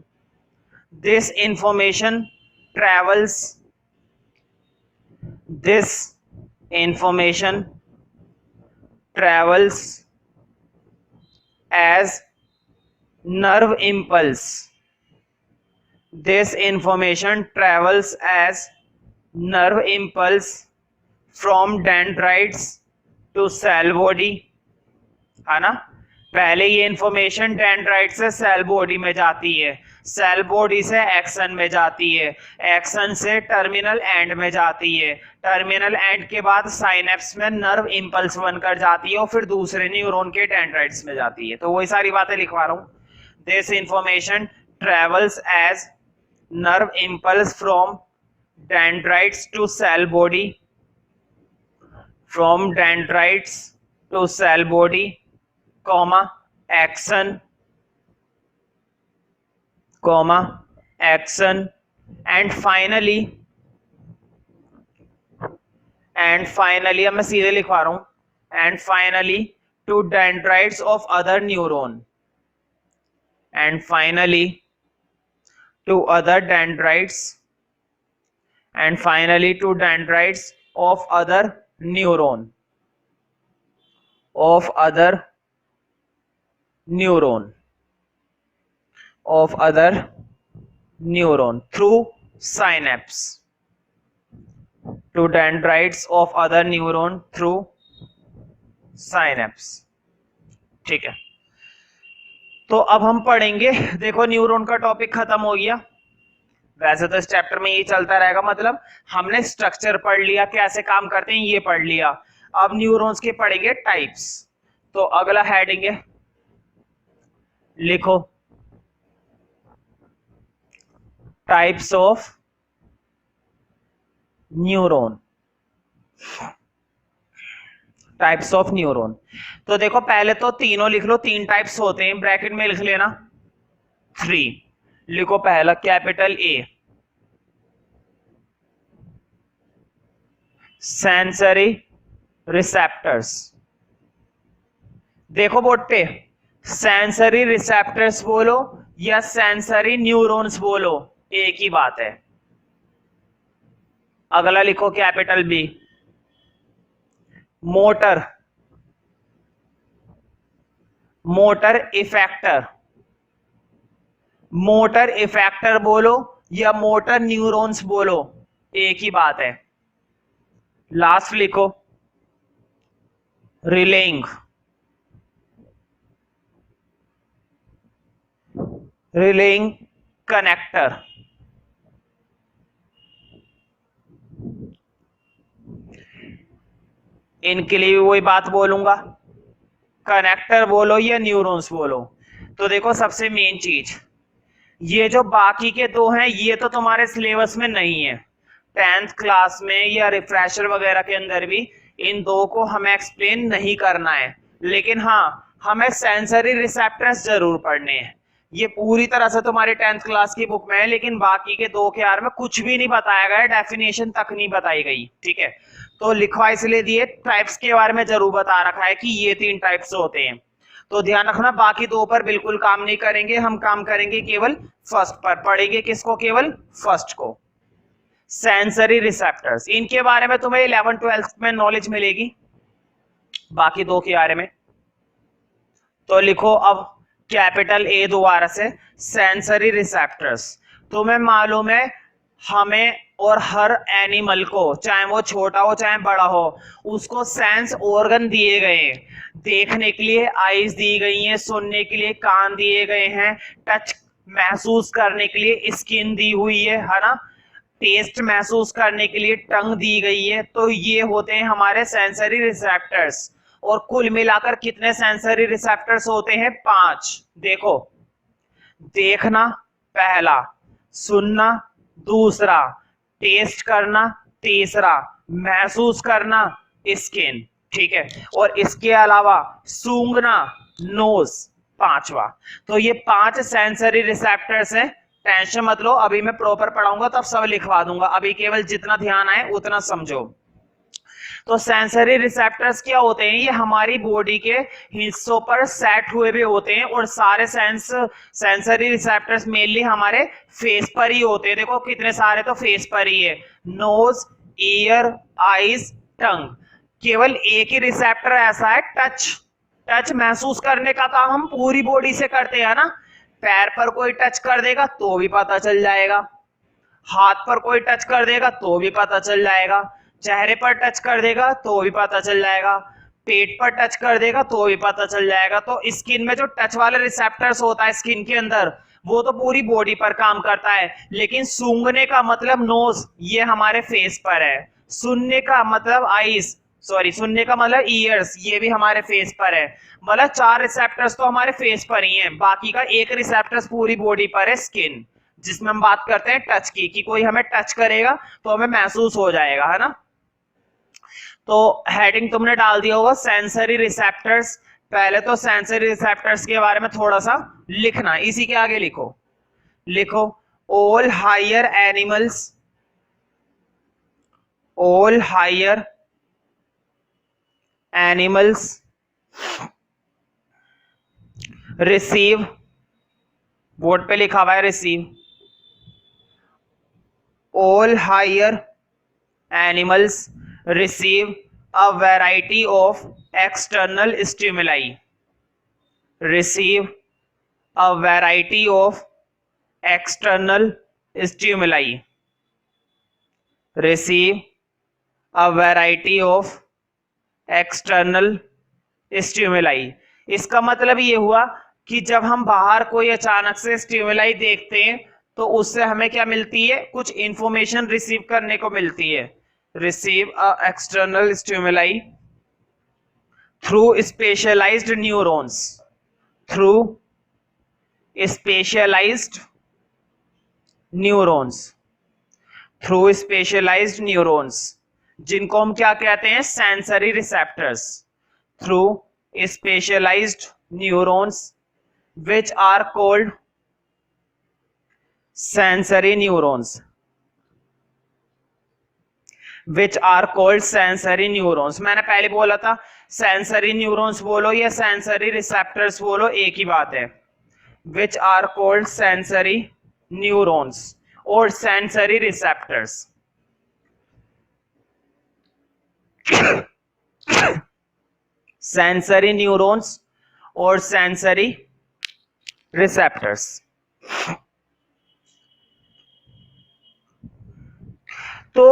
this information travels, this information travels as nerve impulse, this information travels as nerve impulse from dendrites to cell body, है ना। पहले ये इंफॉर्मेशन डेंड्राइट से सेल बॉडी में जाती है, सेल बॉडी से एक्सन में जाती है, एक्सन से टर्मिनल एंड में जाती है, टर्मिनल एंड के बाद साइनेप्स में नर्व इंपल्स बनकर जाती है और फिर दूसरे न्यूरॉन के डेंड्राइट्स में जाती है। तो वही सारी बातें लिखवा रहा हूं। This information travels as nerve impulse from dendrites to cell body, from dendrites to cell body, comma action, comma action, and finally अब मैं सीधे लिखवा रहा हूं, and finally to dendrites of other neuron, and finally to other dendrites, and finally to dendrites of other neuron, of other neuron, of other neuron through synapse, to dendrites of other neuron through synapse। ठीक है, तो अब हम पढ़ेंगे, देखो न्यूरॉन का टॉपिक खत्म हो गया। वैसे तो इस चैप्टर में ये चलता रहेगा, मतलब हमने स्ट्रक्चर पढ़ लिया, कैसे काम करते हैं ये पढ़ लिया। अब न्यूरॉन्स के पढ़ेंगे टाइप्स। तो अगला हेडिंग है, लिखो types of neuron, types of neuron. तो देखो पहले तो तीनों लिख लो, तीन टाइप्स होते हैं, ब्रैकेट में लिख लेना 3। लिखो पहला कैपिटल ए, सेंसरी रिसेप्टर्स। देखो बोर्ड पे, सेंसरी रिसेप्टर्स बोलो या सेंसरी न्यूरॉन्स बोलो, एक ही बात है। अगला लिखो capital B, motor, motor effector. Motor effector बोलो या मोटर न्यूरॉन्स बोलो, एक ही बात है। लास्ट लिखो रिलेइंग, रिलेइंग कनेक्टर। इनके लिए भी वही बात बोलूंगा, कनेक्टर बोलो या न्यूरॉन्स बोलो। तो देखो सबसे मेन चीज, ये जो बाकी के दो हैं ये तो तुम्हारे सिलेबस में नहीं है, 10th क्लास में या रिफ्रेशर वगैरह के अंदर भी इन दो को हमें एक्सप्लेन नहीं करना है, लेकिन हाँ हमें सेंसरी रिसेप्टर्स जरूर पढ़ने हैं। ये पूरी तरह से तुम्हारी 10th क्लास की बुक में है, लेकिन बाकी के दो के बारे में कुछ भी नहीं बताया गया, डेफिनेशन तक नहीं बताई गई। ठीक है, तो लिखवा इसलिए दिए, टाइप्स के बारे में जरूर बता रखा है कि ये 3 टाइप्स होते हैं। तो ध्यान रखना, बाकी दो पर बिल्कुल काम नहीं करेंगे, हम काम करेंगे केवल फर्स्ट पर। पढ़ेंगे किसको? केवल फर्स्ट को, सेंसरी रिसेप्टर्स। इनके बारे में तुम्हें 11th 12th में नॉलेज मिलेगी, बाकी दो के बारे में। तो लिखो अब कैपिटल ए दोबारा से, सेंसरी रिसेप्टर्स। तुम्हें मालूम है हमें और हर एनिमल को, चाहे वो छोटा हो चाहे बड़ा हो, उसको सेंस ऑर्गन दिए गए हैं। देखने के लिए आईज दी गई हैं, सुनने के लिए कान दिए गए हैं, टच महसूस करने के लिए स्किन दी हुई है ना, टेस्ट महसूस करने के लिए टंग दी गई है। तो ये होते हैं हमारे सेंसरी रिसेप्टर्स। और कुल मिलाकर कितने सेंसरी रिसेप्टर्स होते हैं? 5। देखो, देखना पहला, सुनना दूसरा, टेस्ट करना तीसरा, महसूस करना स्किन, ठीक है, और इसके अलावा सूंघना नोज, 5वां। तो ये 5 सेंसरी रिसेप्टर्स हैं। टेंशन मत लो, अभी मैं प्रॉपर पढ़ाऊंगा तब सब लिखवा दूंगा, अभी केवल जितना ध्यान आए उतना समझो। तो सेंसरी रिसेप्टर्स क्या होते हैं? ये हमारी बॉडी के हिस्सों पर सेट हुए भी होते हैं, और सारे सेंसरी रिसेप्टर्स मेनली हमारे फेस पर ही होते हैं। देखो कितने सारे तो फेस पर ही है, नोज, ईयर, आईज, टंग। केवल एक ही रिसेप्टर ऐसा है टच, टच महसूस करने का काम हम पूरी बॉडी से करते हैं ना। पैर पर कोई टच कर देगा तो भी पता चल जाएगा, हाथ पर कोई टच कर देगा तो भी पता चल जाएगा, चेहरे पर टच कर देगा तो भी पता चल जाएगा, पेट पर टच कर देगा तो भी पता चल जाएगा। तो स्किन में जो टच वाला रिसेप्टर्स होता है स्किन के अंदर, वो तो पूरी बॉडी पर काम करता है, लेकिन सूंघने का मतलब नोज, ये हमारे फेस पर है। सुनने का मतलब आईज, सॉरी सुनने का मतलब ईयर्स, ये भी हमारे फेस पर है। मतलब 4 रिसेप्टर्स तो हमारे फेस पर ही हैं, बाकी का एक रिसेप्टर्स पूरी बॉडी पर है, स्किन, जिसमें हम बात करते हैं टच की, कि कोई हमें टच करेगा तो हमें महसूस हो जाएगा, है ना। तो हेडिंग तुमने डाल दिया होगा सेंसरी रिसेप्टर्स। पहले तो सेंसरी रिसेप्टर्स के बारे में थोड़ा सा लिखना, इसी के आगे लिखो, लिखो all higher animals, all higher animals receive, board पे लिखा हुआ है receive, all higher animals receive a variety of external stimuli, receive a variety of external stimuli, receive a variety of external stimuli। इसका मतलब ये हुआ कि जब हम बाहर कोई अचानक से स्टिमुलाई देखते हैं तो उससे हमें क्या मिलती है, कुछ इंफॉर्मेशन रिसीव करने को मिलती है। Receive a external stimuli through specialised neurons, through specialised neurons, through specialised neurons, जिनको हम क्या कहते हैं, sensory receptors, through specialised neurons which are called sensory neurons, which are called sensory neurons. मैंने पहले बोला था सेंसरी न्यूरॉन्स बोलो या सेंसरी रिसेप्टर्स बोलो एक ही बात है। Which are called sensory neurons और सेंसरी रिसेप्टर्स। सेंसरी न्यूरॉन्स और सेंसरी रिसेप्टर्स। तो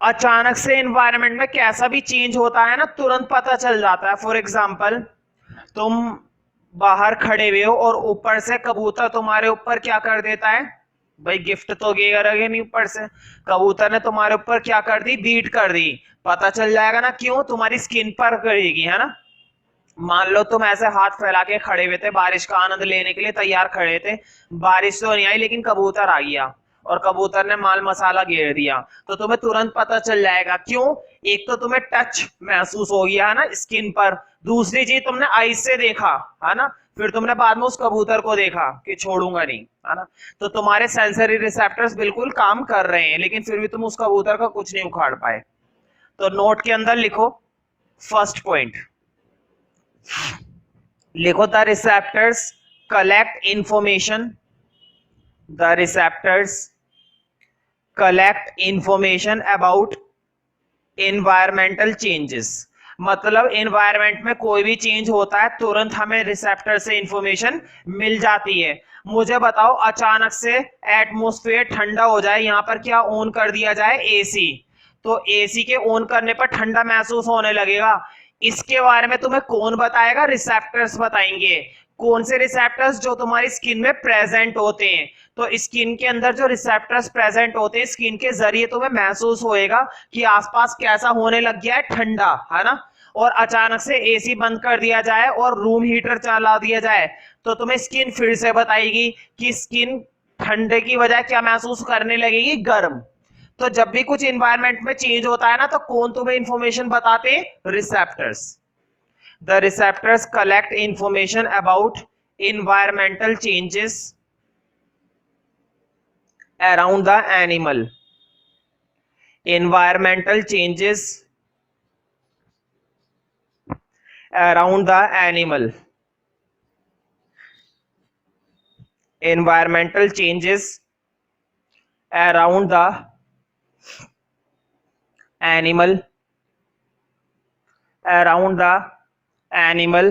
अचानक से एनवायरनमेंट में कैसा भी चेंज होता है ना, तुरंत पता चल जाता है। फॉर एग्जांपल, तुम बाहर खड़े हुए हो और ऊपर से कबूतर तुम्हारे ऊपर क्या कर देता है, भाई गिफ्ट तो गिरेगा नहीं, ऊपर से कबूतर ने तुम्हारे ऊपर क्या कर दी, बीट कर दी, पता चल जाएगा ना, क्यों, तुम्हारी स्किन पर करेगी, है ना। मान लो तुम ऐसे हाथ फैला के खड़े हुए थे, बारिश का आनंद लेने के लिए तैयार खड़े थे, बारिश तो नहीं आई लेकिन कबूतर आ गया और कबूतर ने माल मसाला घेर दिया, तो तुम्हें तुरंत पता चल जाएगा, क्यों, एक तो तुम्हें टच महसूस हो गया है ना स्किन पर, दूसरी चीज तुमने आईज से देखा, है ना, फिर तुमने बाद में उस कबूतर को देखा कि छोड़ूंगा नहीं, है ना। तो तुम्हारे सेंसरी रिसेप्टर्स बिल्कुल काम कर रहे हैं, लेकिन फिर भी तुम उस कबूतर का कुछ नहीं उखाड़ पाए। तो नोट के अंदर लिखो, फर्स्ट पॉइंट लिखो, the receptors collect information, the receptors collect information about environmental changes. मतलब एनवायरमेंट में कोई भी चेंज होता है तुरंत हमें रिसेप्टर से इंफॉर्मेशन मिल जाती है। मुझे बताओ, अचानक से एटमॉस्फेयर ठंडा हो जाए, यहाँ पर क्या ऑन कर दिया जाए, एसी, तो एसी के ऑन करने पर ठंडा महसूस होने लगेगा, इसके बारे में तुम्हें कौन बताएगा, रिसेप्टर्स बताएंगे। कौन से रिसेप्टर्स, जो तुम्हारी स्किन में प्रेजेंट होते हैं। तो स्किन के अंदर जो रिसेप्टर्स प्रेजेंट होते हैं, स्किन के जरिए तुम्हें महसूस होएगा कि आसपास कैसा होने लग गया है, ठंडा, है ना। और अचानक से एसी बंद कर दिया जाए और रूम हीटर चला दिया जाए तो तुम्हें स्किन फिर से बताएगी कि स्किन ठंडे की वजह क्या महसूस करने लगेगी, गर्म। तो जब भी कुछ एनवायरनमेंट में चेंज होता है ना, तो कौन तुम्हें इंफॉर्मेशन बताते हैं, receptors. The receptors collect information about environmental changes around the animal. Environmental changes around the animal. Environmental changes around the animal. Around the animal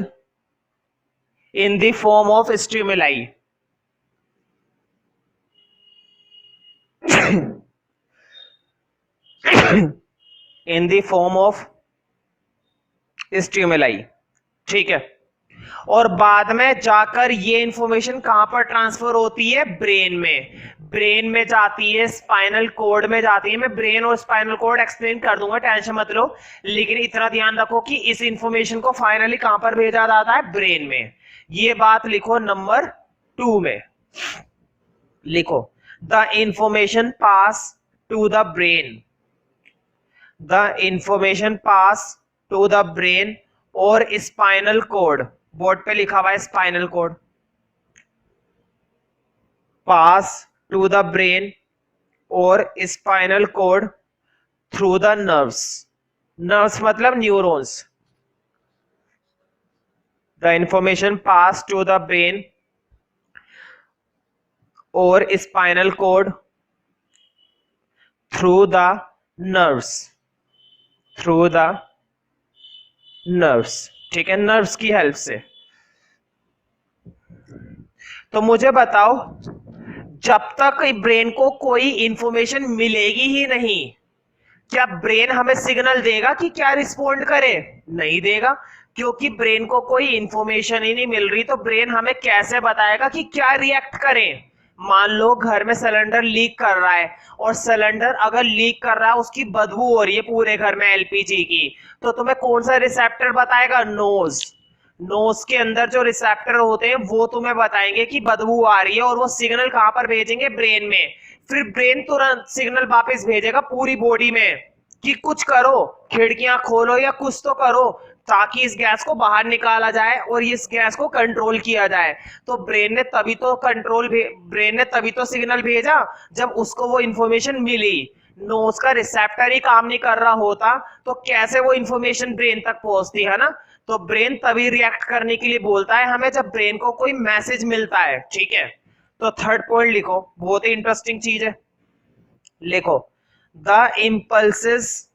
in the form of stimuli. In the form of stimuli, ठीक है। और बाद में जाकर ये इंफॉर्मेशन कहां पर ट्रांसफर होती है, ब्रेन में। ब्रेन में जाती है, स्पाइनल कोड में जाती है। मैं ब्रेन और स्पाइनल कोड एक्सप्लेन कर दूंगा, टेंशन मत लो, लेकिन इतना ध्यान रखो कि इस इंफॉर्मेशन को फाइनली कहां पर भेजा जाता है, ब्रेन में। ये बात लिखो नंबर 2 में, लिखो the information pass to the brain, the information pass to the brain और स्पाइनल कोड, बोर्ड पे लिखा हुआ है spinal cord, pass to the brain और spinal cord through the nerves, nerves मतलब neurons. The information pass to the brain और spinal cord through the nerves, through the nerves, ठीक है, नर्व्स की हेल्प से। तो मुझे बताओ, जब तक ब्रेन को कोई इंफॉर्मेशन मिलेगी ही नहीं, क्या ब्रेन हमें सिग्नल देगा कि क्या रिस्पोंड करे, नहीं देगा, क्योंकि ब्रेन को कोई इंफॉर्मेशन ही नहीं मिल रही, तो ब्रेन हमें कैसे बताएगा कि क्या रिएक्ट करें। मान लो घर में सिलेंडर लीक कर रहा है, और सिलेंडर अगर लीक कर रहा है, उसकी बदबू हो रही है पूरे घर में एलपीजी की, तो तुम्हें कौन सा रिसेप्टर बताएगा, नोज। नोज के अंदर जो रिसेप्टर होते हैं वो तुम्हें बताएंगे कि बदबू आ रही है, और वो सिग्नल कहां पर भेजेंगे, ब्रेन में। फिर ब्रेन तुरंत सिग्नल वापस भेजेगा पूरी बॉडी में कि कुछ करो, खिड़कियां खोलो या कुछ तो करो, ताकि इस गैस को बाहर निकाला जाए और इस गैस को कंट्रोल किया जाए। तो ब्रेन ने तभी तो सिग्नल भेजा जब उसको वो इंफॉर्मेशन मिली। नोज का रिसेप्टर ही काम नहीं कर रहा होता तो कैसे वो इंफॉर्मेशन ब्रेन तक पहुंचती है ना। तो ब्रेन तभी रिएक्ट करने के लिए बोलता है हमें जब ब्रेन को कोई मैसेज मिलता है, ठीक है। तो थर्ड पॉइंट लिखो, बहुत ही इंटरेस्टिंग चीज है, लिखो द इम्पल्सिस,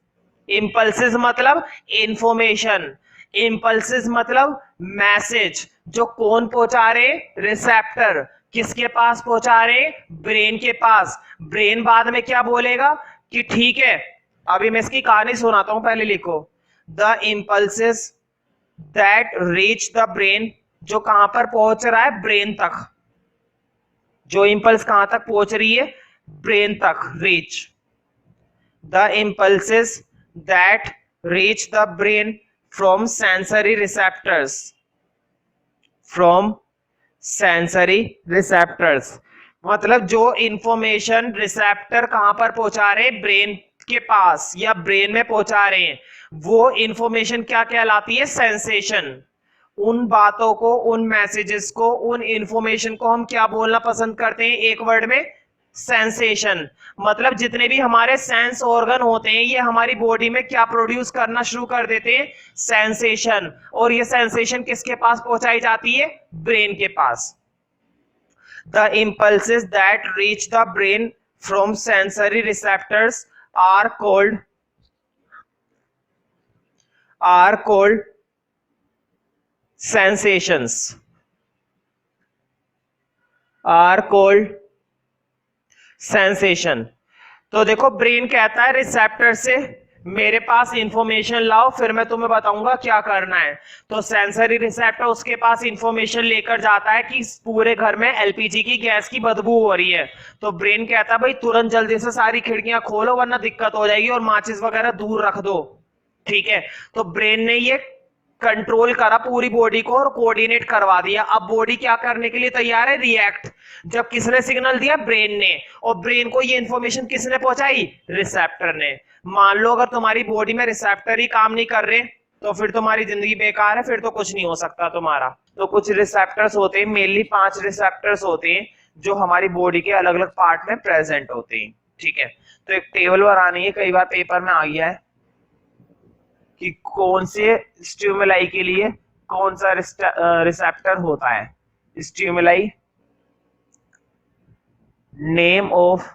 इम्पल्सिस मतलब इंफॉर्मेशन, इम्पल्सिस मतलब मैसेज, जो कौन पहुंचा रहे, रिसेप्टर, किसके पास पहुंचा रहे, ब्रेन के पास। ब्रेन बाद में क्या बोलेगा कि ठीक है, अभी मैं इसकी कहानी सुनाता हूं, पहले लिखो the impulses that reach the brain, जो कहां पर पहुंच रहा है, ब्रेन तक। जो इंपल्स कहां तक पहुंच रही है, ब्रेन तक, reach. The impulses that reach the brain from sensory receptors, from sensory receptors मतलब जो इंफॉर्मेशन रिसेप्टर कहां पर पहुंचा रहे, ब्रेन के पास या ब्रेन में पहुंचा रहे हैं, वो इंफॉर्मेशन क्या कहलाती है, सेंसेशन। उन बातों को, उन मैसेजेस को, उन इंफॉर्मेशन को हम क्या बोलना पसंद करते हैं, एक वर्ड में, सेंसेशन। मतलब जितने भी हमारे सेंस ऑर्गन होते हैं ये हमारी बॉडी में क्या प्रोड्यूस करना शुरू कर देते हैं, सेंसेशन। और ये सेंसेशन किसके पास पहुंचाई जाती है, ब्रेन के पास। The impulses that reach the brain from sensory receptors are called sensations, are called sensation। तो देखो ब्रेन कहता है रिसेप्टर से मेरे पास इंफॉर्मेशन लाओ, फिर मैं तुम्हें बताऊंगा क्या करना है। तो सेंसरी रिसेप्टर उसके पास इंफॉर्मेशन लेकर जाता है कि पूरे घर में एलपीजी की गैस की बदबू हो रही है। तो ब्रेन कहता है भाई तुरंत जल्दी से सारी खिड़कियां खोलो वरना दिक्कत हो जाएगी, और माचिस वगैरह दूर रख दो, ठीक है। तो ब्रेन ने ये कंट्रोल करा पूरी बॉडी को और कोऑर्डिनेट करवा दिया। अब बॉडी क्या करने के लिए तैयार है, रिएक्ट। जब किसने सिग्नल दिया, ब्रेन ने, और ब्रेन को ये इंफॉर्मेशन किसने पहुंचाई, रिसेप्टर ने। मान लो अगर तुम्हारी बॉडी में रिसेप्टर ही काम नहीं कर रहे तो फिर तुम्हारी जिंदगी बेकार है, फिर तो कुछ नहीं हो सकता तुम्हारा। तो कुछ रिसेप्टर्स होते हैं, मेनली 5 रिसेप्टर्स होते हैं जो हमारी बॉडी के अलग अलग पार्ट में प्रेजेंट होते हैं, ठीक है। तो एक टेबल बनानी है, कई बार पेपर में आ गया है कि कौन से स्टिमुलाई के लिए कौन सा रिसेप्टर होता है। स्टिमुलाई, नेम ऑफ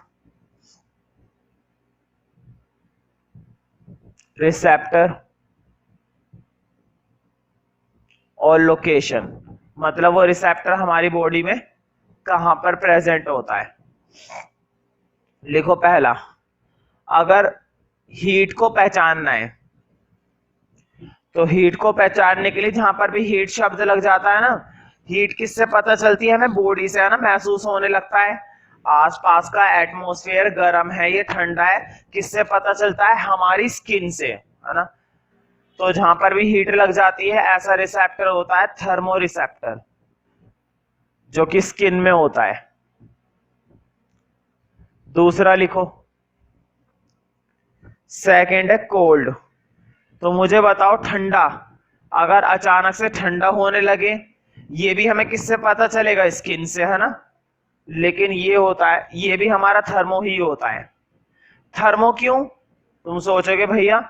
रिसेप्टर और लोकेशन, मतलब वो रिसेप्टर हमारी बॉडी में कहां पर प्रेजेंट होता है। लिखो पहला, अगर हीट को पहचानना है तो हीट को पहचानने के लिए जहां पर भी हीट शब्द लग जाता है ना, हीट किससे पता चलती है हमें? बॉडी से, है ना, महसूस होने लगता है। आसपास का एटमॉस्फेयर गर्म है, ये ठंडा है, किससे पता चलता है? हमारी स्किन से, है ना। तो जहां पर भी हीट लग जाती है ऐसा रिसेप्टर होता है थर्मो रिसेप्टर, जो कि स्किन में होता है। दूसरा लिखो, सेकंड है कोल्ड। तो मुझे बताओ ठंडा, अगर अचानक से ठंडा होने लगे, ये भी हमें किससे पता चलेगा? स्किन से, है ना। लेकिन ये होता है, ये भी हमारा थर्मो ही होता है। थर्मो क्यों? तुम सोचोगे भैया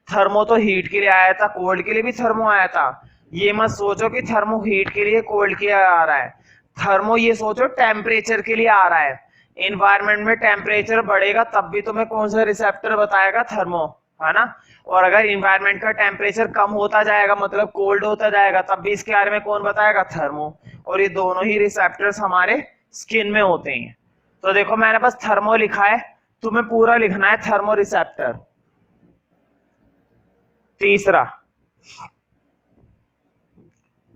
थर्मो तो हीट के लिए आया था, कोल्ड के लिए भी थर्मो आया था। ये मत सोचो कि थर्मो हीट के लिए कोल्ड के लिए आ रहा है। थर्मो ये सोचो टेम्परेचर के लिए आ रहा है। इन्वायरमेंट में टेम्परेचर बढ़ेगा तब भी तुम्हें कौन सा रिसेप्टर बताएगा? थर्मो, है ना। और अगर इन्वायरमेंट का टेम्परेचर कम होता जाएगा, मतलब कोल्ड होता जाएगा, तब भी इसके बारे में कौन बताएगा? थर्मो। और ये दोनों ही रिसेप्टर्स हमारे स्किन में होते हैं। तो देखो मैंने बस थर्मो लिखा है, तुम्हें पूरा लिखना है थर्मो रिसेप्टर। तीसरा,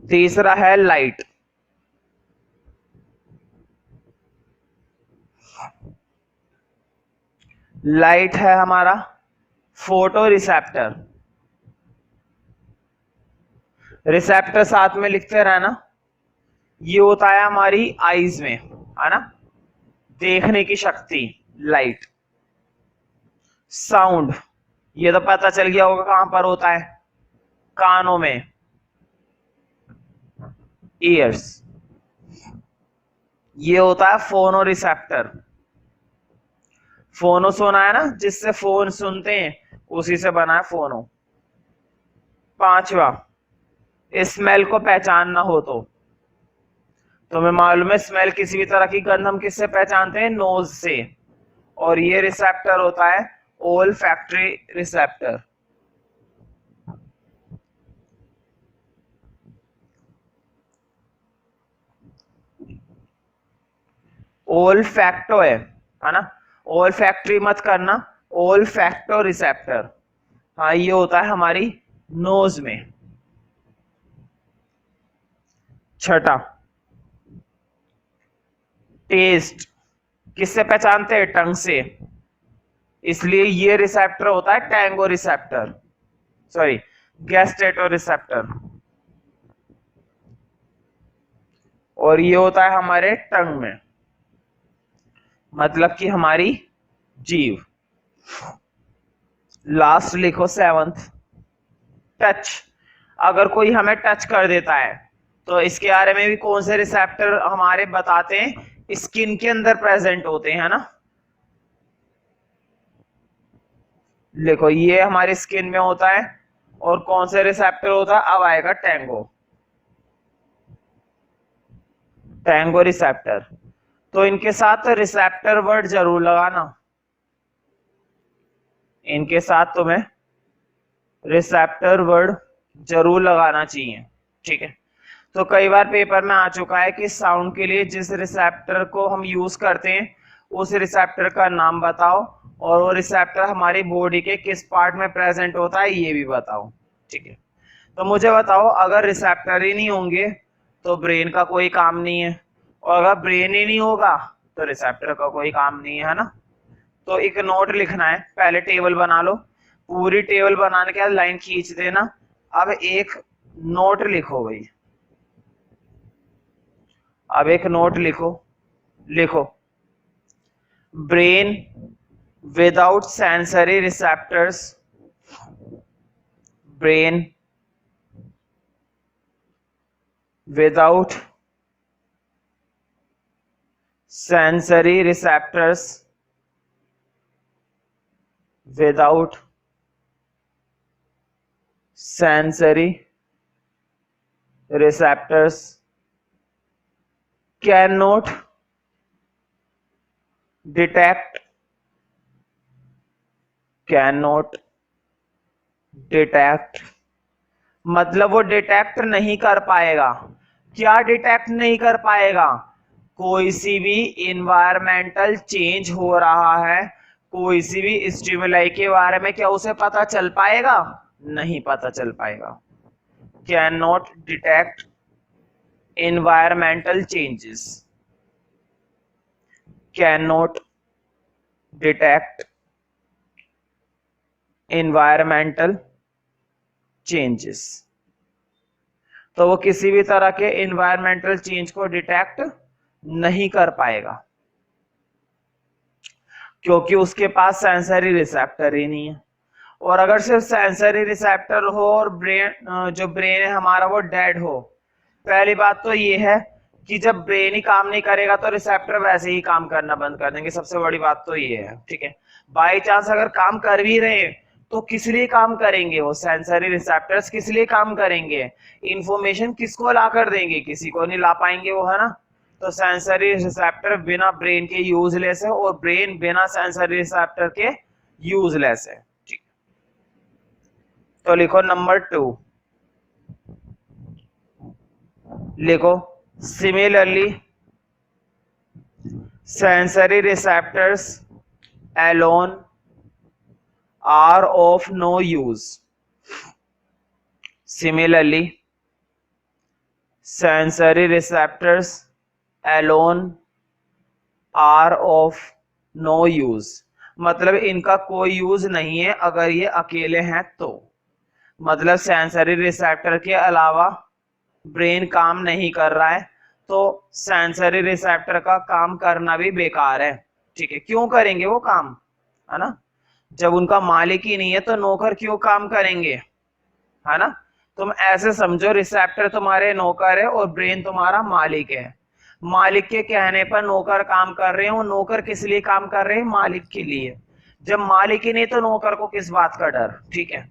तीसरा है लाइट। लाइट है हमारा फोटो रिसेप्टर। रिसेप्टर साथ में लिखते रहना। ये होता है हमारी आईज में, है ना, देखने की शक्ति, लाइट। साउंड, ये तो पता चल गया होगा कहां पर होता है? कानों में, ईयर्स। ये होता है फोनो रिसेप्टर। फोनो सुना है ना, जिससे फोन सुनते हैं, उसी से बना है फोनो। पांचवा, स्मेल को पहचानना हो तो तुम्हें मालूम है स्मेल किसी भी तरह की गंध हम किससे पहचानते हैं? नोज से। और ये रिसेप्टर होता है ओल्फैक्टरी रिसेप्टर। ओल्फैक्टो है ना, ओल्फैक्टरी मत करना, ओल्फैक्टो रिसेप्टर। हाँ, ये होता है हमारी नोज में। छठा, टेस्ट किससे पहचानते हैं? टंग से। इसलिए ये रिसेप्टर होता है टैंगो रिसेप्टर, सॉरी गैस्ट्रेटो रिसेप्टर। और ये होता है हमारे टंग में, मतलब कि हमारी जीभ। लास्ट लिखो सेवंथ, टच। अगर कोई हमें टच कर देता है तो इसके बारे में भी कौन से रिसेप्टर हमारे बताते हैं? स्किन के अंदर प्रेजेंट होते हैं, ना। देखो ये हमारे स्किन में होता है। और कौन से रिसेप्टर होता है? अब आएगा टैंगो, टैंगो रिसेप्टर। तो इनके साथ रिसेप्टर वर्ड जरूर लगाना, इनके साथ तुम्हें रिसेप्टर वर्ड जरूर लगाना चाहिए, ठीक है। तो कई बार पेपर में आ चुका है कि साउंड के लिए जिस रिसेप्टर को हम यूज करते हैं उस रिसेप्टर का नाम बताओ, और वो रिसेप्टर हमारी बॉडी के किस पार्ट में प्रेजेंट होता है ये भी बताओ, ठीक है। तो मुझे बताओ, अगर रिसेप्टर ही नहीं होंगे तो ब्रेन का कोई काम नहीं है, और अगर ब्रेन ही नहीं होगा तो रिसेप्टर का कोई काम नहीं है ना। तो एक नोट लिखना है, पहले टेबल बना लो, पूरी टेबल बनाने के बाद लाइन खींच देना। अब एक नोट लिखो भाई, अब एक नोट लिखो, लिखो brain without sensory receptors, brain without sensory receptors, without sensory receptors cannot detect मतलब वो डिटेक्ट नहीं कर पाएगा। क्या डिटेक्ट नहीं कर पाएगा? कोई सी भी इन्वायरमेंटल चेंज हो रहा है, कोई सी भी स्टिमुलाई के बारे में क्या उसे पता चल पाएगा? नहीं पता चल पाएगा। Can not detect environmental changes, cannot detect environmental changes, तो वो किसी भी तरह के environmental change को डिटेक्ट नहीं कर पाएगा क्योंकि उसके पास सेंसरी रिसेप्टर ही नहीं है। और अगर सिर्फ सेंसरी रिसेप्टर हो और ब्रेन जो ब्रेन है हमारा वो डेड हो, पहली बात तो ये है कि जब ब्रेन ही काम नहीं करेगा तो रिसेप्टर वैसे ही काम करना बंद कर देंगे, सबसे बड़ी बात तो ये है। ठीक है, बाई चांस अगर काम कर भी रहे तो किस लिए काम करेंगे, वो सेंसरी रिसेप्टर्स किस लिए काम करेंगे, इंफॉर्मेशन किसको ला कर देंगे, किसी को नहीं ला पाएंगे वो, है ना। तो सेंसरी रिसेप्टर बिना ब्रेन के यूजलेस है और ब्रेन बिना सेंसरी रिसेप्टर के यूजलेस है। ठीक, तो लिखो नंबर 2, लिखो similarly sensory receptors alone are of no use. Similarly, sensory receptors alone are of no use. मतलब इनका कोई यूज नहीं है अगर ये अकेले हैं तो, मतलब सेंसरी रिसेप्टर के अलावा ब्रेन काम नहीं कर रहा है तो सेंसरी रिसेप्टर का काम करना भी बेकार है। ठीक है, क्यों करेंगे वो काम, है ना। जब उनका मालिक ही नहीं है तो नौकर क्यों काम करेंगे, है ना। तुम ऐसे समझो रिसेप्टर तुम्हारे नौकर है और ब्रेन तुम्हारा मालिक है। मालिक के कहने पर नौकर काम कर रहे हो, नौकर किस लिए काम कर रहे हैं, मालिक के लिए। जब मालिक ही नहीं तो नौकर को किस बात का डर। ठीक है,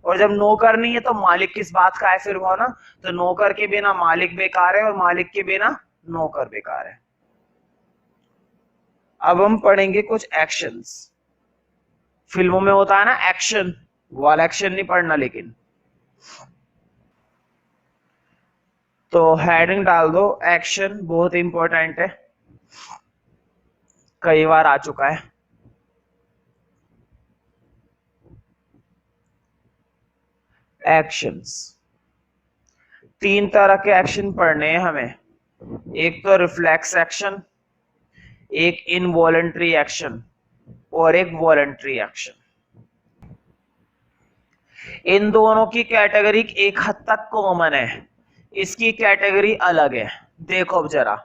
और जब नौकर नहीं है तो मालिक किस बात का है फिर वो ना। तो नौकर के बिना मालिक बेकार है और मालिक के बिना नौकर बेकार है। अब हम पढ़ेंगे कुछ एक्शंस। फिल्मों में होता है ना एक्शन, वाला एक्शन नहीं पढ़ना लेकिन। तो हेडिंग डाल दो एक्शन, बहुत इंपॉर्टेंट है, कई बार आ चुका है। एक्शंस, 3 तरह के एक्शन पढ़ने हैं हमें, एक तो रिफ्लेक्स एक्शन, एक इनवॉलंटरी एक्शन और एक वॉलंटरी एक्शन। इन दोनों की कैटेगरी एक हद तक कॉमन है, इसकी कैटेगरी अलग है। देखो अब जरा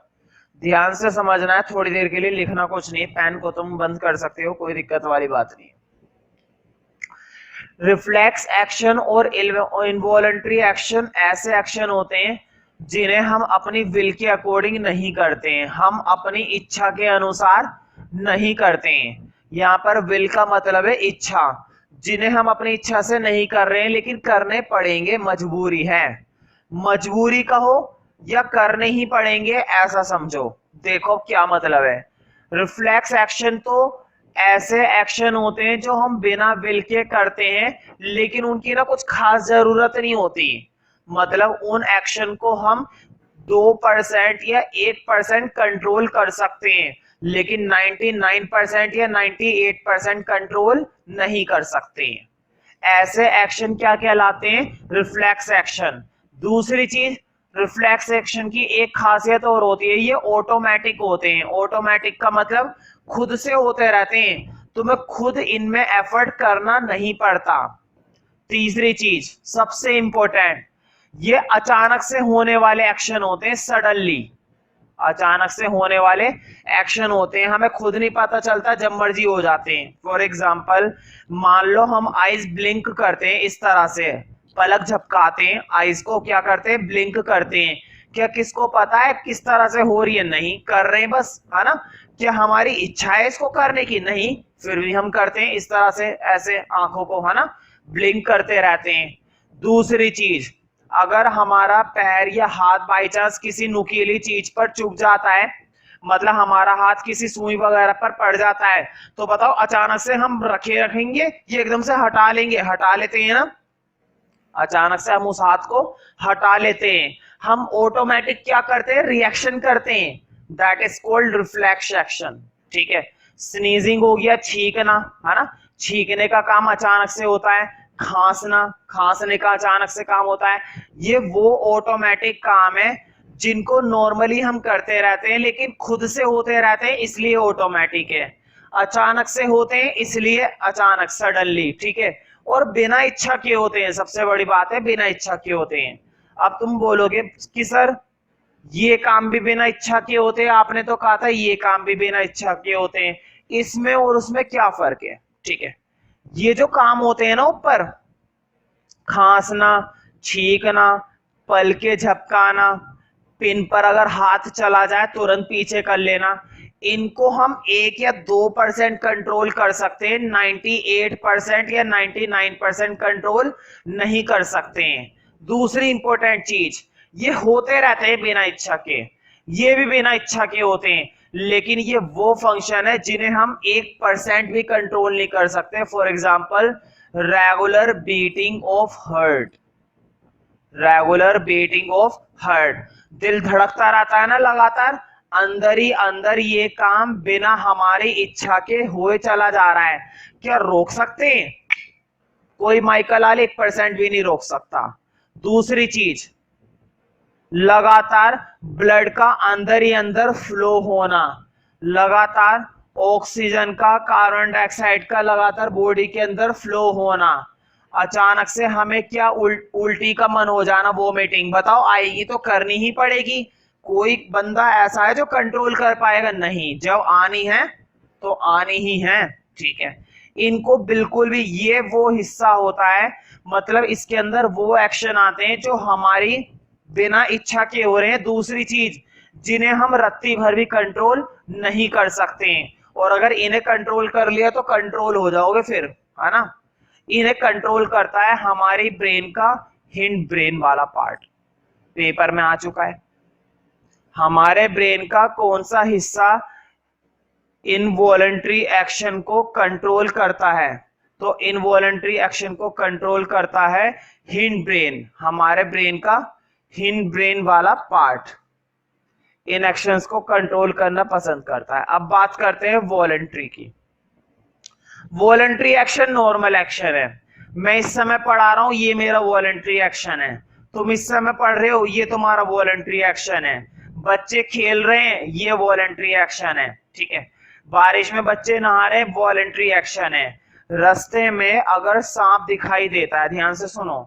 ध्यान से समझना है, थोड़ी देर के लिए लिखना कुछ नहीं, पेन को तुम बंद कर सकते हो, कोई दिक्कत वाली बात नहीं। रिफ्लेक्स एक्शन और इनवॉलंटरी एक्शन ऐसे एक्शन होते हैं जिन्हें हम अपनी विल के अकॉर्डिंग नहीं करते हैं, हम अपनी इच्छा के अनुसार नहीं करते हैं। यहाँ पर विल का मतलब है इच्छा, जिन्हें हम अपनी इच्छा से नहीं कर रहे हैं लेकिन करने पड़ेंगे, मजबूरी है। मजबूरी कहो या करने ही पड़ेंगे ऐसा समझो। देखो क्या मतलब है, रिफ्लेक्स एक्शन तो ऐसे एक्शन होते हैं जो हम बिना विल के करते हैं लेकिन उनकी ना कुछ खास जरूरत नहीं होती। मतलब उन एक्शन को हम 2% या 1% कंट्रोल कर सकते हैं लेकिन 99% या 98% कंट्रोल नहीं कर सकते हैं। ऐसे एक्शन क्या कहलाते हैं, रिफ्लेक्स एक्शन। दूसरी चीज, रिफ्लेक्स एक्शन की एक खासियत और होती है, ये ऑटोमेटिक होते हैं। ऑटोमेटिक का मतलब खुद से होते रहते हैं, तुम्हें खुद इनमें एफर्ट करना नहीं पड़ता। तीसरी चीज सबसे इंपॉर्टेंट, ये अचानक से होने वाले एक्शन होते हैं, सडनली अचानक से होने वाले एक्शन होते हैं, हमें खुद नहीं पता चलता, जब मर्जी हो जाते हैं। फॉर एग्जाम्पल मान लो हम आईज ब्लिंक करते हैं, इस तरह से पलक झपकाते हैं, आईज को क्या करते हैं, ब्लिंक करते हैं। क्या किसको पता है किस तरह से हो रही है, नहीं कर रहे हैं बस, है ना। क्या हमारी इच्छा है इसको करने की, नहीं, फिर भी हम करते हैं इस तरह से, ऐसे आंखों को, है ना, ब्लिंक करते रहते हैं। दूसरी चीज, अगर हमारा पैर या हाथ बाई चांस किसी नुकीली चीज पर चुभ जाता है, मतलब हमारा हाथ किसी सुई वगैरह पर पड़ जाता है, तो बताओ अचानक से हम रखेंगे ये एकदम से हटा लेंगे, हटा लेते हैं ना, अचानक से हम उस हाथ को हटा लेते हैं। हम ऑटोमेटिक क्या करते हैं, रिएक्शन करते हैं, that is called reflex action. ठीक है, स्नीजिंग हो गया, छींकना, है ना, छींकने का काम अचानक से होता है, खांसना, खांसने का अचानक से काम होता है, ये वो ऑटोमेटिक काम है जिनको नॉर्मली हम करते रहते हैं लेकिन खुद से होते रहते हैं इसलिए ऑटोमेटिक है, अचानक से होते हैं इसलिए अचानक सडनली, ठीक है। और बिना इच्छा के होते हैं, सबसे बड़ी बात है बिना इच्छा के होते हैं। अब तुम बोलोगे कि सर ये काम भी बिना इच्छा के होते हैं, आपने तो कहा था ये काम भी बिना इच्छा के होते हैं, इसमें और उसमें क्या फर्क है, ठीक है। ये जो काम होते हैं ना ऊपर, खांसना, छींकना, पलके झपकाना, पिन पर अगर हाथ चला जाए तुरंत पीछे कर लेना, इनको हम 1 या 2% कंट्रोल कर सकते हैं, 98% या 99% कंट्रोल नहीं कर सकते हैं। दूसरी इंपॉर्टेंट चीज, ये होते रहते हैं बिना इच्छा के, ये भी बिना इच्छा के होते हैं, लेकिन ये वो फंक्शन है जिन्हें हम 1% भी कंट्रोल नहीं कर सकते। For example regular beating of heart, regular beating of heart, दिल धड़कता रहता है ना लगातार, अंदर ही अंदर ये काम बिना हमारी इच्छा के हुए चला जा रहा है, क्या रोक सकते हैं? कोई माइकल 1% भी नहीं रोक सकता। दूसरी चीज, लगातार ब्लड का अंदर ही अंदर फ्लो होना, लगातार ऑक्सीजन का, कार्बन डाइऑक्साइड का लगातार बॉडी के अंदर फ्लो होना, अचानक से हमें क्या उल्टी का मन हो जाना, वोमिटिंग, बताओ आएगी तो करनी ही पड़ेगी। कोई बंदा ऐसा है जो कंट्रोल कर पाएगा? नहीं, जब आनी है तो आनी ही है, ठीक है। इनको बिल्कुल भी, ये वो हिस्सा होता है, मतलब इसके अंदर वो एक्शन आते हैं जो हमारी बिना इच्छा के हो रहे हैं। दूसरी चीज, जिन्हें हम रत्ती भर भी कंट्रोल नहीं कर सकते हैं, और अगर इन्हें कंट्रोल कर लिया तो कंट्रोल हो जाओगे फिर, है ना। इन्हें कंट्रोल करता है हमारी ब्रेन का हिंड ब्रेन वाला पार्ट, पेपर में आ चुका है। हमारे ब्रेन का कौन सा हिस्सा इनवॉलंटरी एक्शन को कंट्रोल करता है? तो इनवॉलंटरी एक्शन को कंट्रोल करता है हिंड ब्रेन, हमारे ब्रेन का हिंड ब्रेन वाला पार्ट इन एक्शंस को कंट्रोल करना पसंद करता है। अब बात करते हैं वॉलंटरी की। वॉलंटरी एक्शन नॉर्मल एक्शन है, मैं इस समय पढ़ा रहा हूं, ये मेरा वॉलंटरी एक्शन है, तुम इस समय पढ़ रहे हो, ये तुम्हारा वॉलंटरी एक्शन है, बच्चे खेल रहे हैं, ये वॉलंटरी एक्शन है, ठीक है। बारिश में बच्चे नहा रहे हैं, वॉलंटरी एक्शन है। रास्ते में अगर सांप दिखाई देता है, ध्यान से सुनो,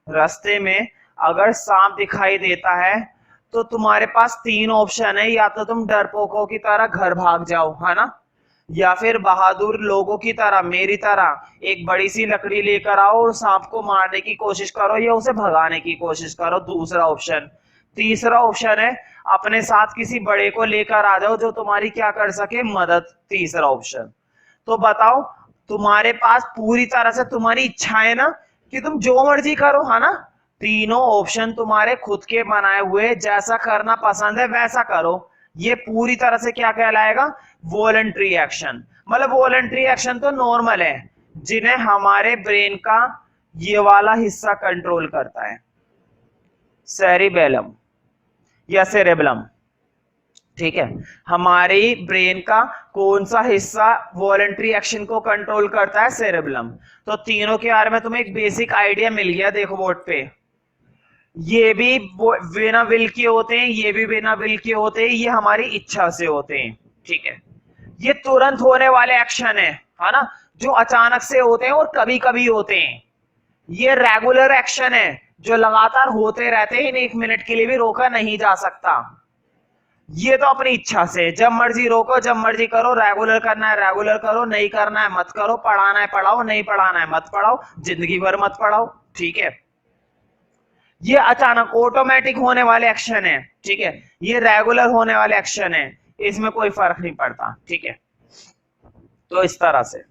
रास्ते में अगर सांप दिखाई देता है तो तुम्हारे पास 3 ऑप्शन है, या तो तुम डरपोकों की तरह घर भाग जाओ, है ना, या फिर बहादुर लोगों की तरह, मेरी तरह एक बड़ी सी लकड़ी लेकर आओ और सांप को मारने की कोशिश करो या उसे भगाने की कोशिश करो, दूसरा ऑप्शन। तीसरा ऑप्शन है अपने साथ किसी बड़े को लेकर आ जाओ जो तुम्हारी क्या कर सके, मदद, तीसरा ऑप्शन। तो बताओ, तुम्हारे पास पूरी तरह से तुम्हारी इच्छा है ना कि तुम जो मर्जी करो, है ना, तीनों ऑप्शन तुम्हारे खुद के बनाए हुए, जैसा करना पसंद है वैसा करो, ये पूरी तरह से क्या कहलाएगा, वॉलंटरी एक्शन। मतलब वॉलंटरी एक्शन तो नॉर्मल है जिन्हें हमारे ब्रेन का ये वाला हिस्सा कंट्रोल करता है, सेरिबेलम या सेरेबलम, ठीक है। हमारी ब्रेन का कौन सा हिस्सा वॉलंटरी एक्शन को कंट्रोल करता है, सेरेबलम। तो तीनों के बारे में तुम्हें एक बेसिक आइडिया मिल गया, देखो बोर्ड पे, ये भी बिना विल के होते हैं, ये भी बिना विल के होते हैं, ये हमारी इच्छा से होते हैं, ठीक है। ये तुरंत होने वाले एक्शन है ना, जो अचानक से होते हैं और कभी कभी होते हैं। ये रेगुलर एक्शन है जो लगातार होते रहते हैं, 1 मिनट के लिए भी रोका नहीं जा सकता। ये तो अपनी इच्छा से जब मर्जी रोको, जब मर्जी करो, रेगुलर करना है रेगुलर करो, नहीं करना है मत करो, पढ़ाना है पढ़ाओ, नहीं पढ़ाना है मत पढ़ाओ, जिंदगी भर मत पढ़ाओ, ठीक है। ये अचानक ऑटोमेटिक होने वाले एक्शन है, ठीक है। ये रेगुलर होने वाले एक्शन है, इसमें कोई फर्क नहीं पड़ता, ठीक है। तो इस तरह से